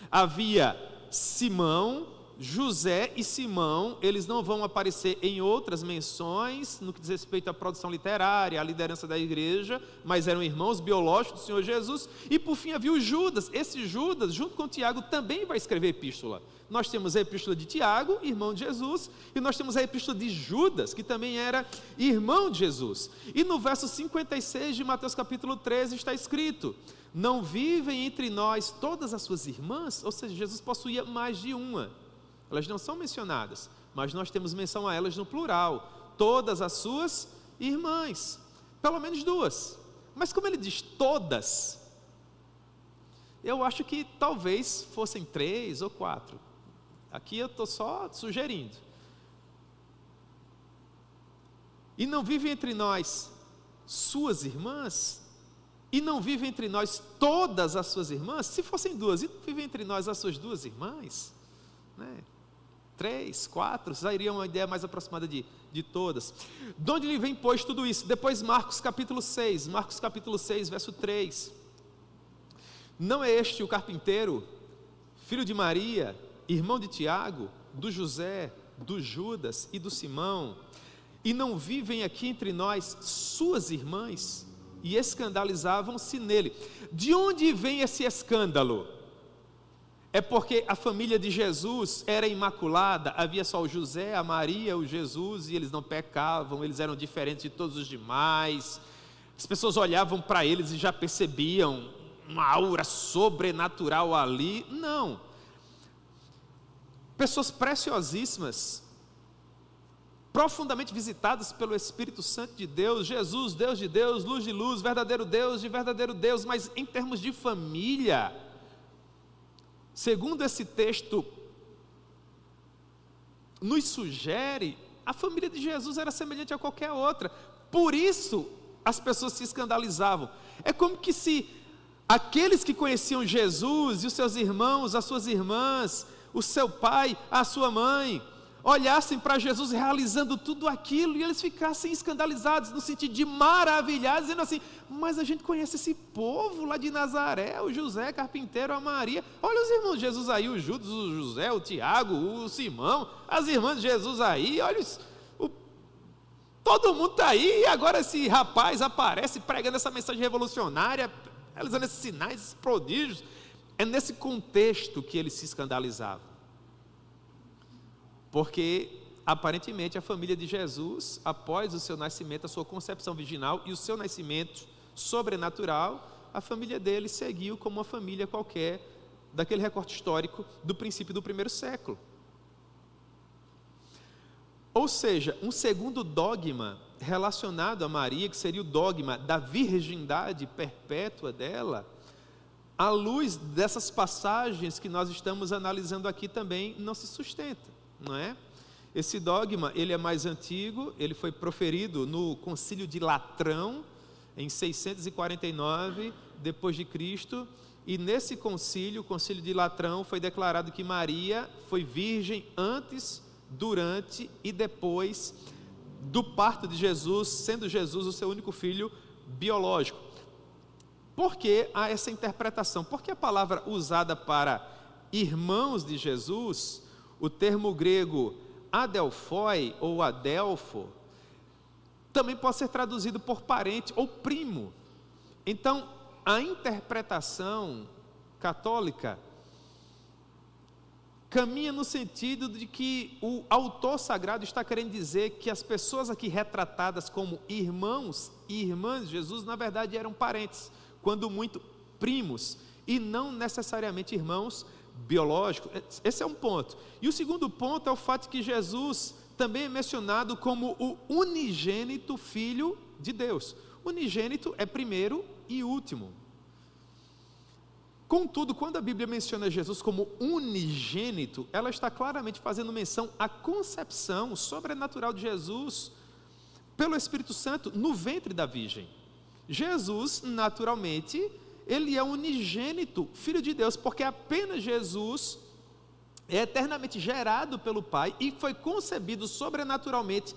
havia Simão. José e Simão, eles não vão aparecer em outras menções, no que diz respeito à produção literária, à liderança da igreja, mas eram irmãos biológicos do Senhor Jesus. E por fim havia o Judas. Esse Judas, junto com Tiago, também vai escrever epístola. Nós temos a epístola de Tiago, irmão de Jesus, e nós temos a epístola de Judas, que também era irmão de Jesus. E no verso 56 de Mateus capítulo 13 está escrito: não vivem entre nós todas as suas irmãs? Ou seja, Jesus possuía mais de uma. Elas não são mencionadas, mas nós temos menção a elas no plural, todas as suas irmãs, pelo menos 2. Mas como ele diz todas, eu acho que talvez fossem 3 ou 4. Aqui eu estou só sugerindo. E não vive entre nós suas irmãs? E não vive entre nós todas as suas irmãs? Se fossem 2, e não vive entre nós as suas 2 irmãs? 3, 4, seria uma ideia mais aproximada de todas. De onde lhe vem, pois, tudo isso? Depois Marcos capítulo 6, verso 3. Não é este o carpinteiro, filho de Maria, irmão de Tiago, do José, do Judas e do Simão? E não vivem aqui entre nós suas irmãs? E escandalizavam-se nele. De onde vem esse escândalo? É porque a família de Jesus era imaculada, havia só o José, a Maria, o Jesus, e eles não pecavam, eles eram diferentes de todos os demais. As pessoas olhavam para eles e já percebiam uma aura sobrenatural ali. Não. Pessoas preciosíssimas, profundamente visitadas pelo Espírito Santo de Deus, Jesus, Deus de Deus, luz de luz, verdadeiro Deus de verdadeiro Deus, mas em termos de família, segundo esse texto nos sugere, a família de Jesus era semelhante a qualquer outra. Por isso as pessoas se escandalizavam. É como que se aqueles que conheciam Jesus e os seus irmãos, as suas irmãs, o seu pai, a sua mãe, olhassem para Jesus realizando tudo aquilo e eles ficassem escandalizados, no sentido de maravilhados, dizendo assim: mas a gente conhece esse povo lá de Nazaré, o José, carpinteiro, a Maria, olha os irmãos de Jesus aí, o Judas, o José, o Tiago, o Simão, as irmãs de Jesus aí, olha todo mundo está aí, e agora esse rapaz aparece pregando essa mensagem revolucionária, realizando esses sinais, esses prodígios. É nesse contexto que eles se escandalizavam. Porque, aparentemente, a família de Jesus, após o seu nascimento, a sua concepção virginal e o seu nascimento sobrenatural, a família dele seguiu como uma família qualquer, daquele recorte histórico do princípio do 1º século. Ou seja, um segundo dogma relacionado a Maria, que seria o dogma da virgindade perpétua dela, à luz dessas passagens que nós estamos analisando aqui também, não se sustenta. Não é? Esse dogma, ele é mais antigo, ele foi proferido no Concílio de Latrão, em 649 depois de Cristo, e nesse concílio, o Concílio de Latrão, foi declarado que Maria foi virgem antes, durante e depois do parto de Jesus, sendo Jesus o seu único filho biológico. Por que há essa interpretação? Porque a palavra usada para irmãos de Jesus, o termo grego adelphoi ou adelfo, também pode ser traduzido por parente ou primo. Então, a interpretação católica caminha no sentido de que o autor sagrado está querendo dizer que as pessoas aqui retratadas como irmãos e irmãs de Jesus, na verdade eram parentes, quando muito primos. e não necessariamente irmãos biológicos. Esse é um ponto. E o segundo ponto é o fato de que Jesus também é mencionado como o unigênito Filho de Deus. Unigênito é primeiro e último. Contudo, quando a Bíblia menciona Jesus como unigênito, ela está claramente fazendo menção à concepção sobrenatural de Jesus pelo Espírito Santo no ventre da Virgem. Jesus, naturalmente, ele é unigênito, Filho de Deus, porque apenas Jesus é eternamente gerado pelo Pai e foi concebido sobrenaturalmente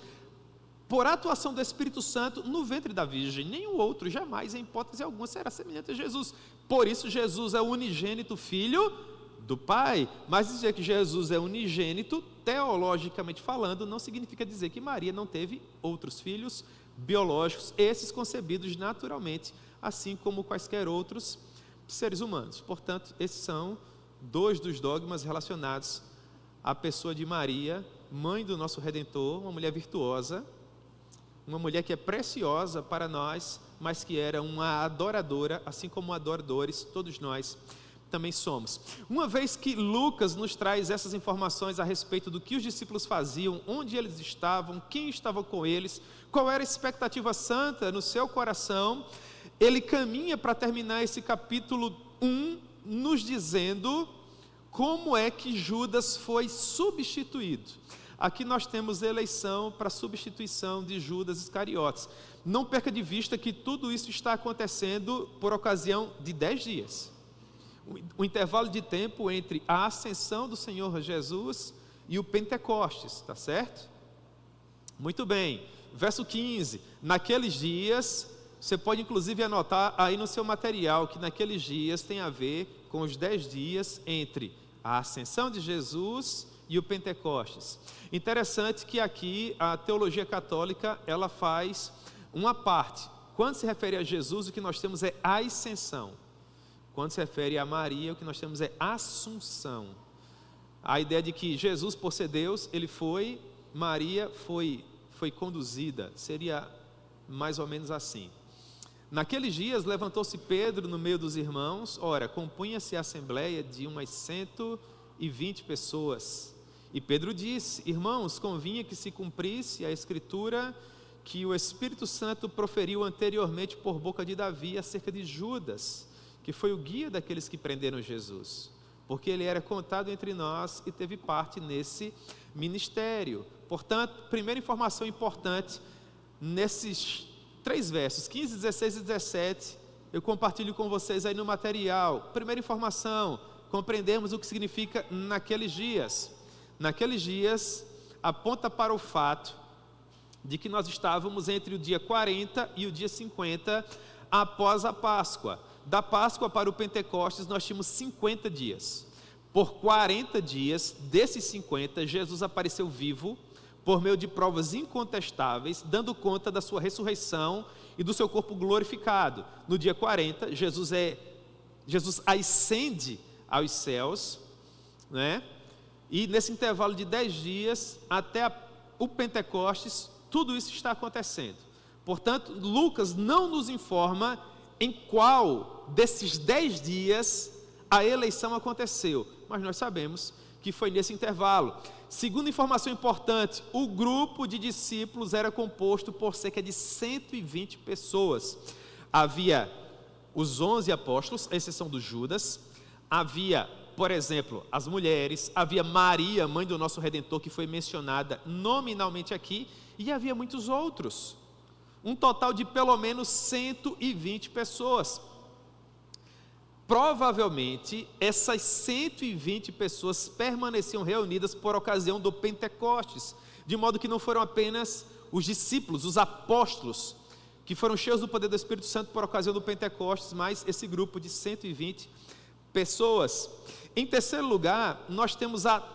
por atuação do Espírito Santo no ventre da Virgem. Nenhum outro, jamais, em hipótese alguma, será semelhante a Jesus. Por isso, Jesus é o unigênito Filho do Pai. Mas dizer que Jesus é unigênito, teologicamente falando, não significa dizer que Maria não teve outros filhos biológicos, esses concebidos naturalmente, assim como quaisquer outros seres humanos. Portanto, esses são dois dos dogmas relacionados à pessoa de Maria, mãe do nosso Redentor, uma mulher virtuosa, uma mulher que é preciosa para nós, mas que era uma adoradora, assim como adoradores, todos nós também somos. Uma vez que Lucas nos traz essas informações a respeito do que os discípulos faziam, onde eles estavam, quem estava com eles, qual era a expectativa santa no seu coração, ele caminha para terminar esse capítulo 1, nos dizendo como é que Judas foi substituído. Aqui nós temos eleição para substituição de Judas Iscariotes. Não perca de vista que tudo isso está acontecendo por ocasião de 10 dias. O intervalo de tempo entre a ascensão do Senhor Jesus e o Pentecostes, tá certo? Muito bem. Verso 15. Naqueles dias, você pode inclusive anotar aí no seu material que naqueles dias tem a ver com os 10 dias entre a ascensão de Jesus e o Pentecostes. Interessante que aqui a teologia católica, ela faz uma parte. Quando se refere a Jesus, o que nós temos é a ascensão. Quando se refere a Maria, o que nós temos é assunção. A ideia de que Jesus, por ser Deus, ele foi, Maria foi conduzida, seria mais ou menos assim. Naqueles dias levantou-se Pedro no meio dos irmãos, ora, compunha-se a assembleia de umas 120 pessoas. E Pedro disse: irmãos, convinha que se cumprisse a escritura que o Espírito Santo proferiu anteriormente por boca de Davi acerca de Judas, que foi o guia daqueles que prenderam Jesus, porque ele era contado entre nós e teve parte nesse ministério. Portanto, primeira informação importante, nesses 3 versos, 15, 16 e 17, eu compartilho com vocês aí no material. Primeira informação, compreendemos o que significa naqueles dias. Naqueles dias, aponta para o fato de que nós estávamos entre o dia 40 e o dia 50 após a Páscoa. Da Páscoa para o Pentecostes nós tínhamos 50 dias. Por 40 dias, desses 50, Jesus apareceu vivo, por meio de provas incontestáveis, dando conta da sua ressurreição e do seu corpo glorificado. No dia 40, Jesus ascende aos céus, né? E nesse intervalo de 10 dias, até o Pentecostes, tudo isso está acontecendo. Portanto, Lucas não nos informa em qual desses 10 dias a eleição aconteceu, mas nós sabemos que foi nesse intervalo. Segunda informação importante, o grupo de discípulos era composto por cerca de 120 pessoas. Havia os 11 apóstolos, à exceção do Judas. Havia, por exemplo, as mulheres. Havia Maria, mãe do nosso Redentor, que foi mencionada nominalmente aqui. E havia muitos outros. Um total de pelo menos 120 pessoas. Provavelmente, essas 120 pessoas permaneciam reunidas por ocasião do Pentecostes, de modo que não foram apenas os discípulos, os apóstolos, que foram cheios do poder do Espírito Santo por ocasião do Pentecostes, mas esse grupo de 120 pessoas. Em terceiro lugar, nós temos a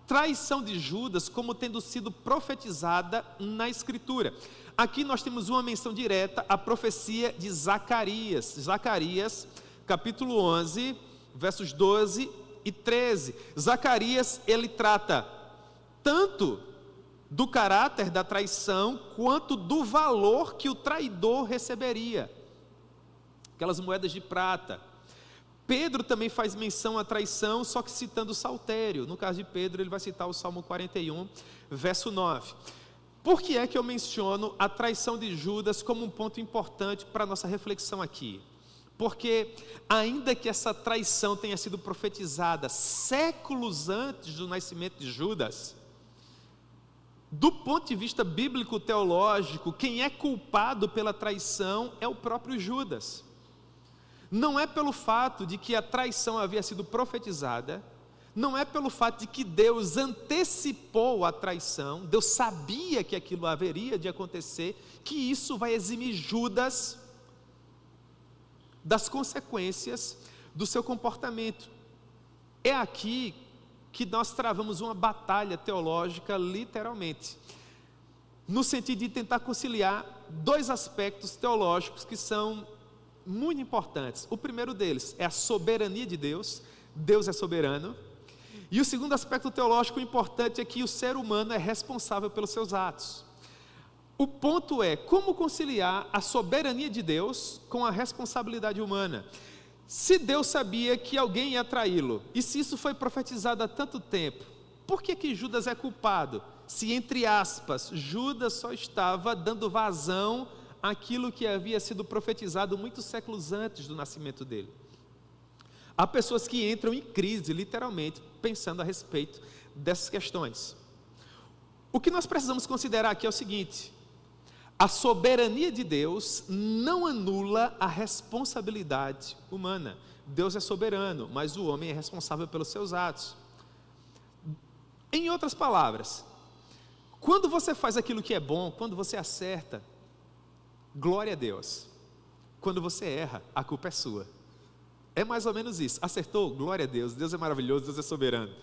traição de Judas como tendo sido profetizada na Escritura. Aqui nós temos uma menção direta à profecia de Zacarias. Zacarias, capítulo 11, versos 12 e 13. Zacarias, ele trata tanto do caráter da traição, quanto do valor que o traidor receberia. Aquelas moedas de prata. Pedro também faz menção à traição, só que citando o saltério. No caso de Pedro, ele vai citar o Salmo 41, verso 9. Por que é que eu menciono a traição de Judas como um ponto importante para a nossa reflexão aqui? Porque ainda que essa traição tenha sido profetizada séculos antes do nascimento de Judas, do ponto de vista bíblico-teológico, quem é culpado pela traição é o próprio Judas. Não é pelo fato de que a traição havia sido profetizada, não é pelo fato de que Deus antecipou a traição, Deus sabia que aquilo haveria de acontecer, que isso vai eximir Judas das consequências do seu comportamento. É aqui que nós travamos uma batalha teológica, literalmente, no sentido de tentar conciliar dois aspectos teológicos que são muito importantes. O primeiro deles é a soberania de Deus, Deus é soberano, e o segundo aspecto teológico importante é que o ser humano é responsável pelos seus atos. O ponto é como conciliar a soberania de Deus com a responsabilidade humana. Se Deus sabia que alguém ia traí-lo, e se isso foi profetizado há tanto tempo, por que Judas é culpado? Se, entre aspas, Judas só estava dando vazão àquilo que havia sido profetizado muitos séculos antes do nascimento dele. Há pessoas que entram em crise, literalmente, pensando a respeito dessas questões. O que nós precisamos considerar aqui é o seguinte: a soberania de Deus não anula a responsabilidade humana. Deus é soberano, mas o homem é responsável pelos seus atos. Em outras palavras, quando você faz aquilo que é bom, quando você acerta, glória a Deus. Quando você erra, a culpa é sua. É mais ou menos isso. Acertou? Glória a Deus. Deus é maravilhoso, Deus é soberano.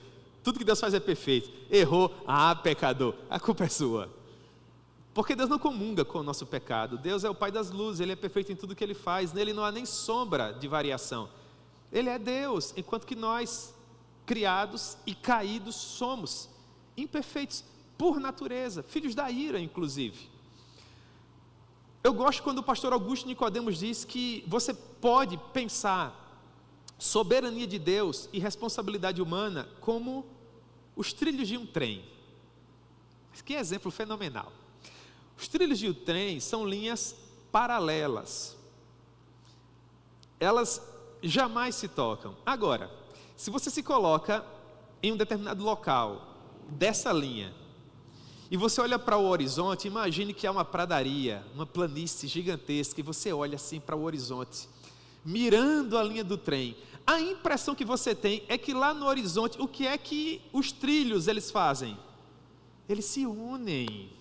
Tudo que Deus faz é perfeito. Errou? Pecador. A culpa é sua. Porque Deus não comunga com o nosso pecado. Deus é o Pai das luzes, Ele é perfeito em tudo que Ele faz. Nele não há nem sombra de variação. Ele é Deus, enquanto que nós, criados e caídos, somos imperfeitos por natureza, filhos da ira, inclusive. Eu gosto quando o pastor Augusto Nicodemos diz que você pode pensar soberania de Deus e responsabilidade humana como os trilhos de um trem. Que exemplo fenomenal. Os trilhos de um trem são linhas paralelas. Elas jamais se tocam. Agora, se você se coloca em um determinado local dessa linha e você olha para o horizonte, imagine que há uma pradaria, uma planície gigantesca, e você olha assim para o horizonte, mirando a linha do trem. A impressão que você tem é que lá no horizonte, o que é que os trilhos eles fazem? Eles se unem.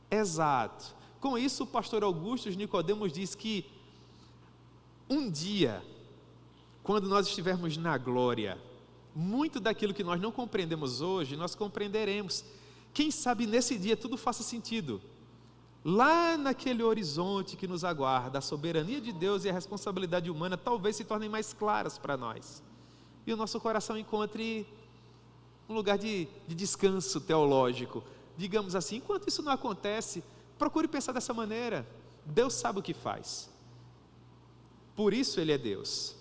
Exato. Com isso, o pastor Augusto Nicodemos diz que um dia, quando nós estivermos na glória, muito daquilo que nós não compreendemos hoje, nós compreenderemos. Quem sabe nesse dia tudo faça sentido. Lá naquele horizonte que nos aguarda, a soberania de Deus e a responsabilidade humana talvez se tornem mais claras para nós. E o nosso coração encontre um lugar de descanso teológico. Digamos assim, enquanto isso não acontece, procure pensar dessa maneira. Deus sabe o que faz. Por isso Ele é Deus.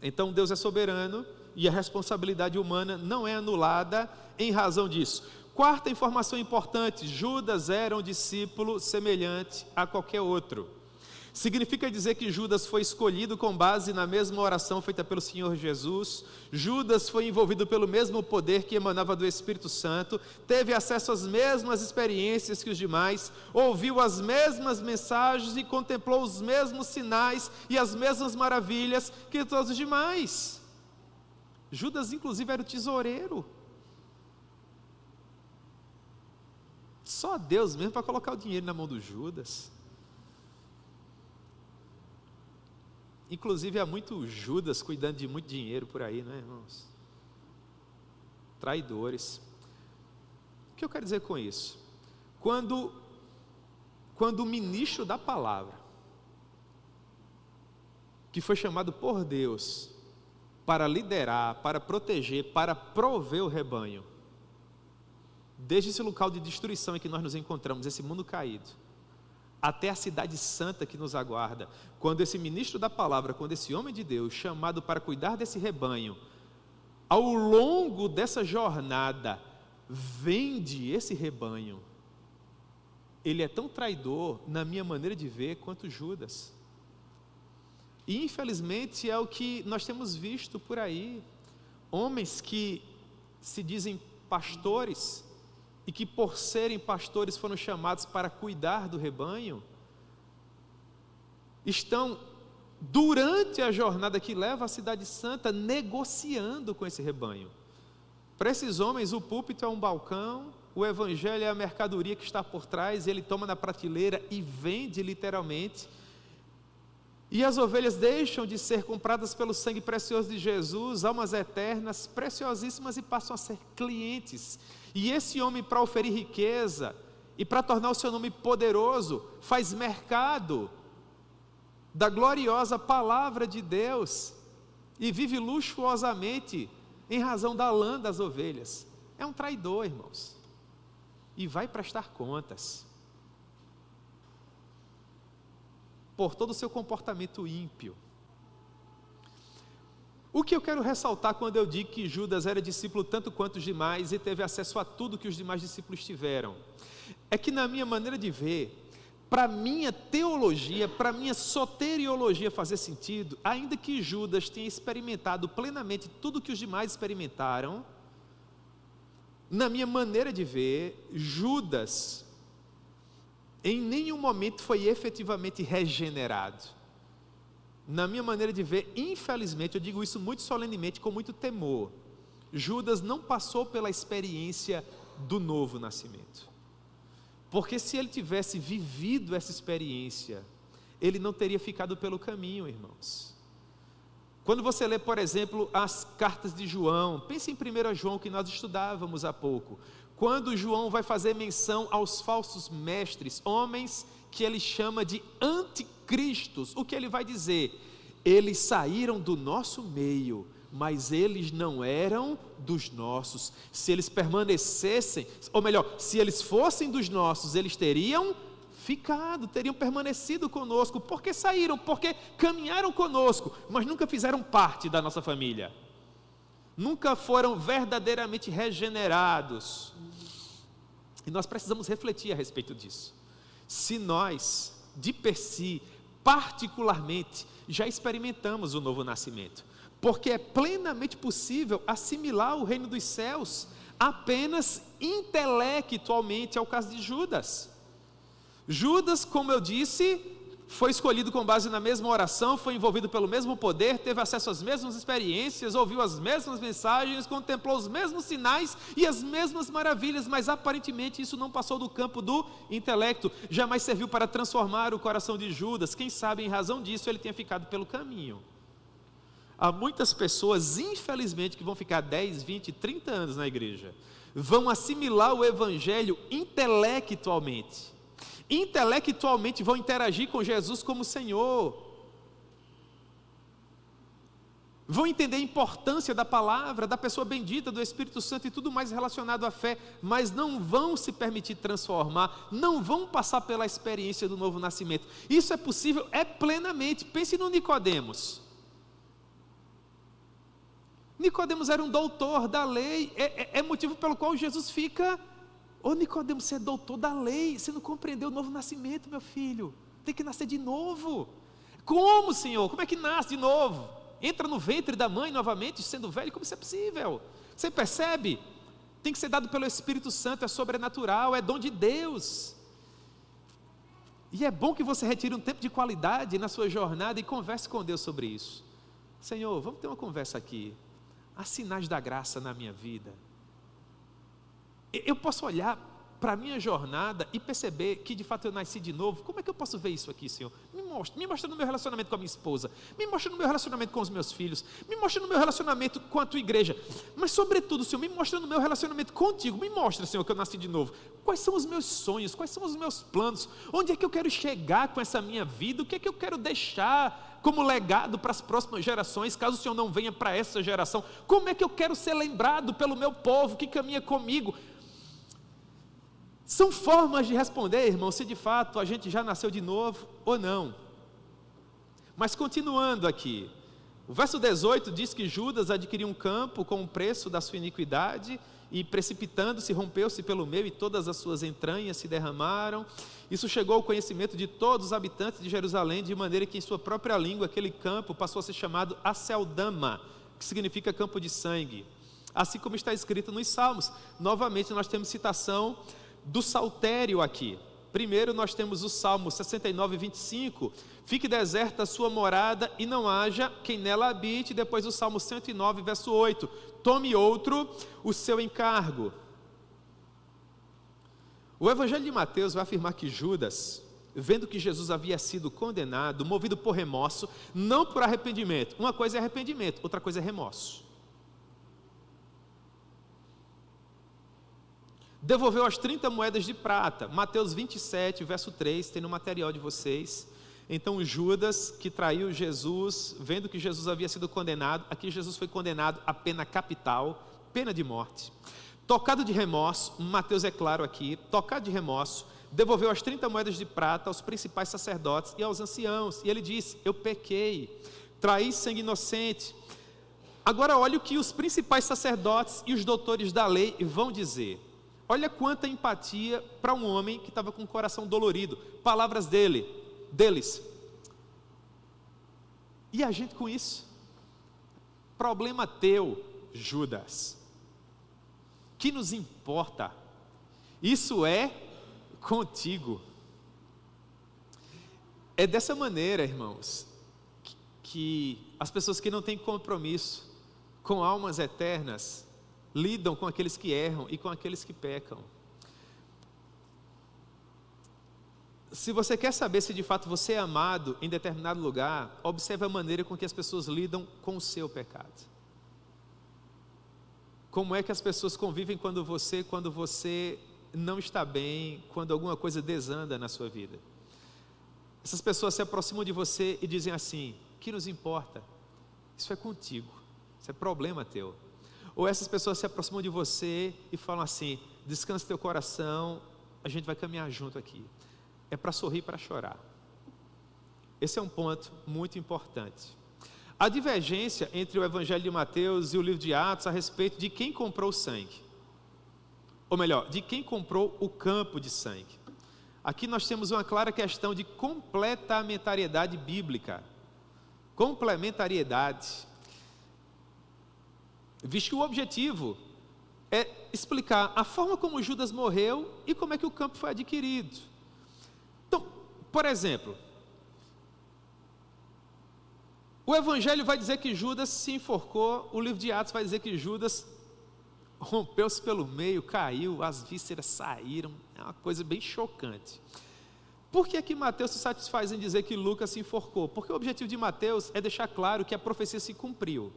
Então Deus é soberano e a responsabilidade humana não é anulada em razão disso. Quarta informação importante: Judas era um discípulo semelhante a qualquer outro. Significa dizer que Judas foi escolhido com base na mesma oração feita pelo Senhor Jesus. Judas foi envolvido pelo mesmo poder que emanava do Espírito Santo, teve acesso às mesmas experiências que os demais, ouviu as mesmas mensagens e contemplou os mesmos sinais e as mesmas maravilhas que todos os demais. Judas, inclusive, era o tesoureiro. Só Deus mesmo para colocar o dinheiro na mão do Judas. Inclusive há muito Judas cuidando de muito dinheiro por aí, não é, irmãos? Traidores. O que eu quero dizer com isso? Quando o ministro da palavra, que foi chamado por Deus para liderar, para proteger, para prover o rebanho, desde esse local de destruição em que nós nos encontramos, esse mundo caído, até a cidade santa que nos aguarda. Quando esse ministro da palavra, quando esse homem de Deus, chamado para cuidar desse rebanho, ao longo dessa jornada, vende esse rebanho, ele é tão traidor, na minha maneira de ver, quanto Judas. E infelizmente é o que nós temos visto por aí, homens que se dizem pastores, e que por serem pastores foram chamados para cuidar do rebanho, estão, durante a jornada que leva à cidade santa, negociando com esse rebanho. Para esses homens, o púlpito é um balcão, o evangelho é a mercadoria que está por trás, ele toma na prateleira e vende literalmente, e as ovelhas deixam de ser compradas pelo sangue precioso de Jesus, almas eternas, preciosíssimas, e passam a ser clientes. E esse homem, para oferir riqueza e para tornar o seu nome poderoso, faz mercado da gloriosa palavra de Deus e vive luxuosamente em razão da lã das ovelhas. É um traidor, irmãos, e vai prestar contas por todo o seu comportamento ímpio. O que eu quero ressaltar quando eu digo que Judas era discípulo tanto quanto os demais e teve acesso a tudo que os demais discípulos tiveram, é que, na minha maneira de ver, para minha teologia, para minha soteriologia fazer sentido, ainda que Judas tenha experimentado plenamente tudo que os demais experimentaram, na minha maneira de ver, Judas em nenhum momento foi efetivamente regenerado. Na minha maneira de ver, infelizmente, eu digo isso muito solenemente, com muito temor, Judas não passou pela experiência do novo nascimento. Porque se ele tivesse vivido essa experiência, ele não teria ficado pelo caminho, irmãos. Quando você lê, por exemplo, as cartas de João, pense em 1 João, que nós estudávamos há pouco. Quando João vai fazer menção aos falsos mestres, homens que ele chama de anticristos, o que ele vai dizer? Eles saíram do nosso meio, mas eles não eram dos nossos. Se eles permanecessem, ou melhor, se eles fossem dos nossos, eles teriam ficado, teriam permanecido conosco. Por que saíram? Porque caminharam conosco, mas nunca fizeram parte da nossa família. Nunca foram verdadeiramente regenerados. E nós precisamos refletir a respeito disso. Se nós, de per si, particularmente, já experimentamos o novo nascimento, porque é plenamente possível assimilar o reino dos céus apenas intelectualmente, é o caso de Judas. Judas, como eu disse, foi escolhido com base na mesma oração, foi envolvido pelo mesmo poder, teve acesso às mesmas experiências, ouviu as mesmas mensagens, contemplou os mesmos sinais e as mesmas maravilhas, mas aparentemente isso não passou do campo do intelecto, jamais serviu para transformar o coração de Judas. Quem sabe, em razão disso, ele tenha ficado pelo caminho. Há muitas pessoas, infelizmente, que vão ficar 10, 20, 30 anos na igreja, vão assimilar o evangelho intelectualmente, vão interagir com Jesus como Senhor, vão entender a importância da palavra, da pessoa bendita, do Espírito Santo e tudo mais relacionado à fé, mas não vão se permitir transformar, não vão passar pela experiência do novo nascimento. Isso é possível, é plenamente. Pense no Nicodemos. Nicodemos era um doutor da lei, é motivo pelo qual Jesus fica: ô Nicodemos, você é doutor da lei, você não compreendeu o novo nascimento, meu filho, tem que nascer de novo. Como, Senhor? Como é que nasce de novo? Entra no ventre da mãe novamente, sendo velho? Como isso é possível? Você percebe? Tem que ser dado pelo Espírito Santo, é sobrenatural, é dom de Deus. E é bom que você retire um tempo de qualidade na sua jornada e converse com Deus sobre isso. Senhor, vamos ter uma conversa aqui. Há sinais da graça na minha vida. Eu posso olhar para a minha jornada e perceber que de fato eu nasci de novo. Como é que eu posso ver isso aqui, Senhor? Me mostra no meu relacionamento com a minha esposa, me mostra no meu relacionamento com os meus filhos, me mostra no meu relacionamento com a tua igreja, mas sobretudo, Senhor, me mostra no meu relacionamento contigo. Me mostra, Senhor, que eu nasci de novo. Quais são os meus sonhos, quais são os meus planos, onde é que eu quero chegar com essa minha vida, o que é que eu quero deixar como legado para as próximas gerações, caso o Senhor não venha para essa geração. Como é que eu quero ser lembrado pelo meu povo que caminha comigo? São formas de responder, irmão, se de fato a gente já nasceu de novo ou não. Mas continuando aqui, o verso 18 diz que Judas adquiriu um campo com o preço da sua iniquidade, e precipitando-se, rompeu-se pelo meio, e todas as suas entranhas se derramaram. Isso chegou ao conhecimento de todos os habitantes de Jerusalém, de maneira que em sua própria língua aquele campo passou a ser chamado Aceldama, que significa campo de sangue. Assim como está escrito nos Salmos. Novamente nós temos citação do saltério aqui. Primeiro nós temos o Salmo 69, 25, fique deserta a sua morada e não haja quem nela habite. Depois o Salmo 109, verso 8, tome outro o seu encargo. O Evangelho de Mateus vai afirmar que Judas, vendo que Jesus havia sido condenado, movido por remorso, não por arrependimento. Uma coisa é arrependimento, outra coisa é remorso. Devolveu as 30 moedas de prata. Mateus 27, verso 3, tem no material de vocês. Então Judas, que traiu Jesus, vendo que Jesus havia sido condenado, aqui Jesus foi condenado à pena capital, pena de morte. Tocado de remorso, Mateus é claro aqui, tocado de remorso, devolveu as 30 moedas de prata aos principais sacerdotes e aos anciãos. E ele disse, eu pequei, traí sangue inocente. Agora olha o que os principais sacerdotes e os doutores da lei vão dizer. Olha quanta empatia para um homem que estava com o coração dolorido. Palavras deles. E a gente com isso? Problema teu, Judas. Que nos importa? Isso é contigo. É dessa maneira, irmãos, que as pessoas que não têm compromisso com almas eternas lidam com aqueles que erram e com aqueles que pecam. Se você quer saber se de fato você é amado em determinado lugar, observe a maneira com que as pessoas lidam com o seu pecado. Como é que as pessoas convivem quando você não está bem, quando alguma coisa desanda na sua vida. Essas pessoas se aproximam de você e dizem assim, o que nos importa? Isso é contigo, isso é problema teu. Ou essas pessoas se aproximam de você e falam assim, descansa teu coração, a gente vai caminhar junto aqui. É para sorrir, para chorar. Esse é um ponto muito importante. A divergência entre o Evangelho de Mateus e o livro de Atos a respeito de quem comprou o sangue. Ou melhor, de quem comprou o campo de sangue. Aqui nós temos uma clara questão de complementariedade bíblica. Complementariedade. Visto que o objetivo é explicar a forma como Judas morreu e como é que o campo foi adquirido. Então, por exemplo, o Evangelho vai dizer que Judas se enforcou, o livro de Atos vai dizer que Judas rompeu-se pelo meio, caiu, as vísceras saíram, é uma coisa bem chocante. Por que que Mateus se satisfaz em dizer que Lucas se enforcou? Porque o objetivo de Mateus é deixar claro que a profecia se cumpriu.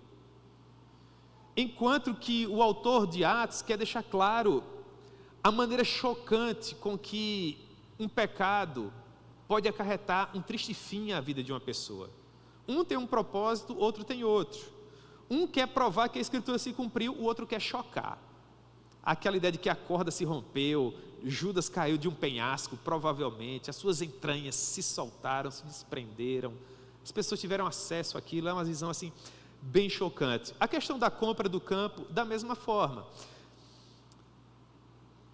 Enquanto que o autor de Atos quer deixar claro a maneira chocante com que um pecado pode acarretar um triste fim à vida de uma pessoa. Um tem um propósito, outro tem outro. Um quer provar que a Escritura se cumpriu, o outro quer chocar. Aquela ideia de que a corda se rompeu, Judas caiu de um penhasco, provavelmente, as suas entranhas se soltaram, se desprenderam, as pessoas tiveram acesso àquilo, é uma visão assim, bem chocante. A questão da compra do campo, da mesma forma.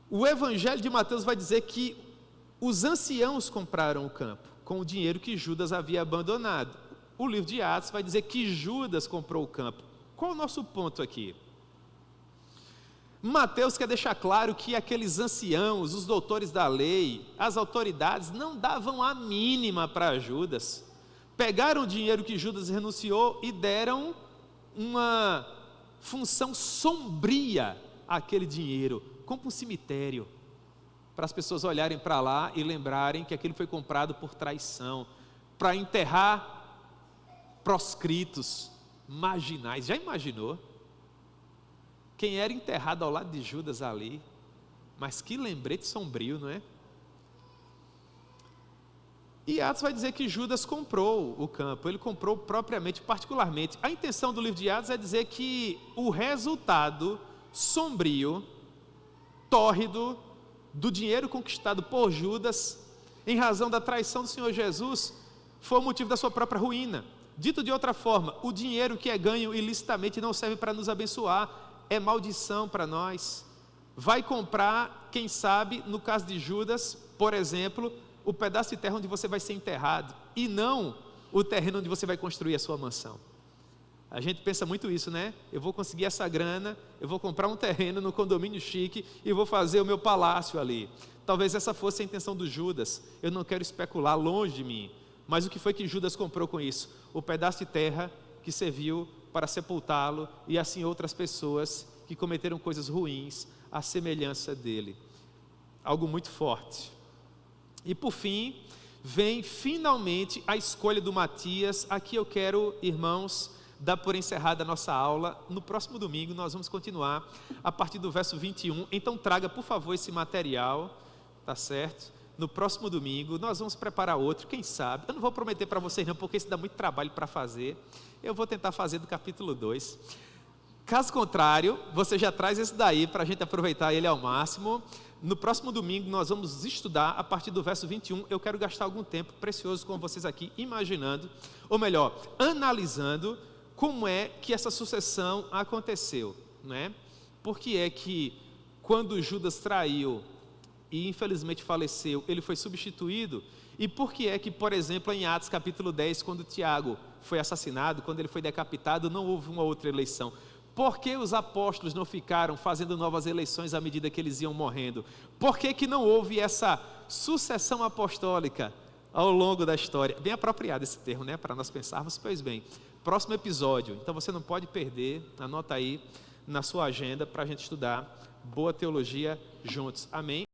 O Evangelho de Mateus vai dizer que os anciãos compraram o campo, com o dinheiro que Judas havia abandonado. O livro de Atos vai dizer que Judas comprou o campo. Qual é o nosso ponto aqui? Mateus quer deixar claro que aqueles anciãos, os doutores da lei, as autoridades, não davam a mínima para Judas. Pegaram o dinheiro que Judas renunciou e deram uma função sombria àquele dinheiro, como um cemitério, para as pessoas olharem para lá e lembrarem que aquilo foi comprado por traição, para enterrar proscritos, marginais. Já imaginou? Quem era enterrado ao lado de Judas ali? Mas que lembrete sombrio, não é? E Atos vai dizer que Judas comprou o campo, ele comprou propriamente, particularmente. A intenção do livro de Atos é dizer que o resultado sombrio, tórrido, do dinheiro conquistado por Judas, em razão da traição do Senhor Jesus, foi o motivo da sua própria ruína. Dito de outra forma, o dinheiro que é ganho ilicitamente não serve para nos abençoar, é maldição para nós. Vai comprar, quem sabe, no caso de Judas, por exemplo, o pedaço de terra onde você vai ser enterrado, e não o terreno onde você vai construir a sua mansão. A gente pensa muito isso, né? Eu vou conseguir essa grana, eu vou comprar um terreno no condomínio chique e vou fazer o meu palácio ali. Talvez essa fosse a intenção do Judas. Eu não quero especular, longe de mim. Mas o que foi que Judas comprou com isso? O pedaço de terra que serviu para sepultá-lo e assim outras pessoas que cometeram coisas ruins à semelhança dele. Algo muito forte. E por fim, vem finalmente a escolha do Matias. Aqui eu quero, irmãos, dar por encerrada a nossa aula. No próximo domingo nós vamos continuar a partir do verso 21. Então traga, por favor, esse material, tá certo? No próximo domingo nós vamos preparar outro, quem sabe. Eu não vou prometer para vocês não, porque isso dá muito trabalho para fazer. Eu vou tentar fazer do capítulo 2. Caso contrário, você já traz esse daí para a gente aproveitar ele ao máximo. No próximo domingo nós vamos estudar a partir do verso 21. Eu quero gastar algum tempo precioso com vocês aqui, imaginando, ou melhor, analisando como é que essa sucessão aconteceu, né? Por que é que quando Judas traiu e infelizmente faleceu, ele foi substituído? E por que é que, por exemplo, em Atos capítulo 10, quando Tiago foi assassinado, quando ele foi decapitado, não houve uma outra eleição? Por que os apóstolos não ficaram fazendo novas eleições à medida que eles iam morrendo? Por que que não houve essa sucessão apostólica ao longo da história? Bem apropriado esse termo, né? Para nós pensarmos. Pois bem, próximo episódio, então você não pode perder, anota aí na sua agenda para a gente estudar boa teologia juntos. Amém?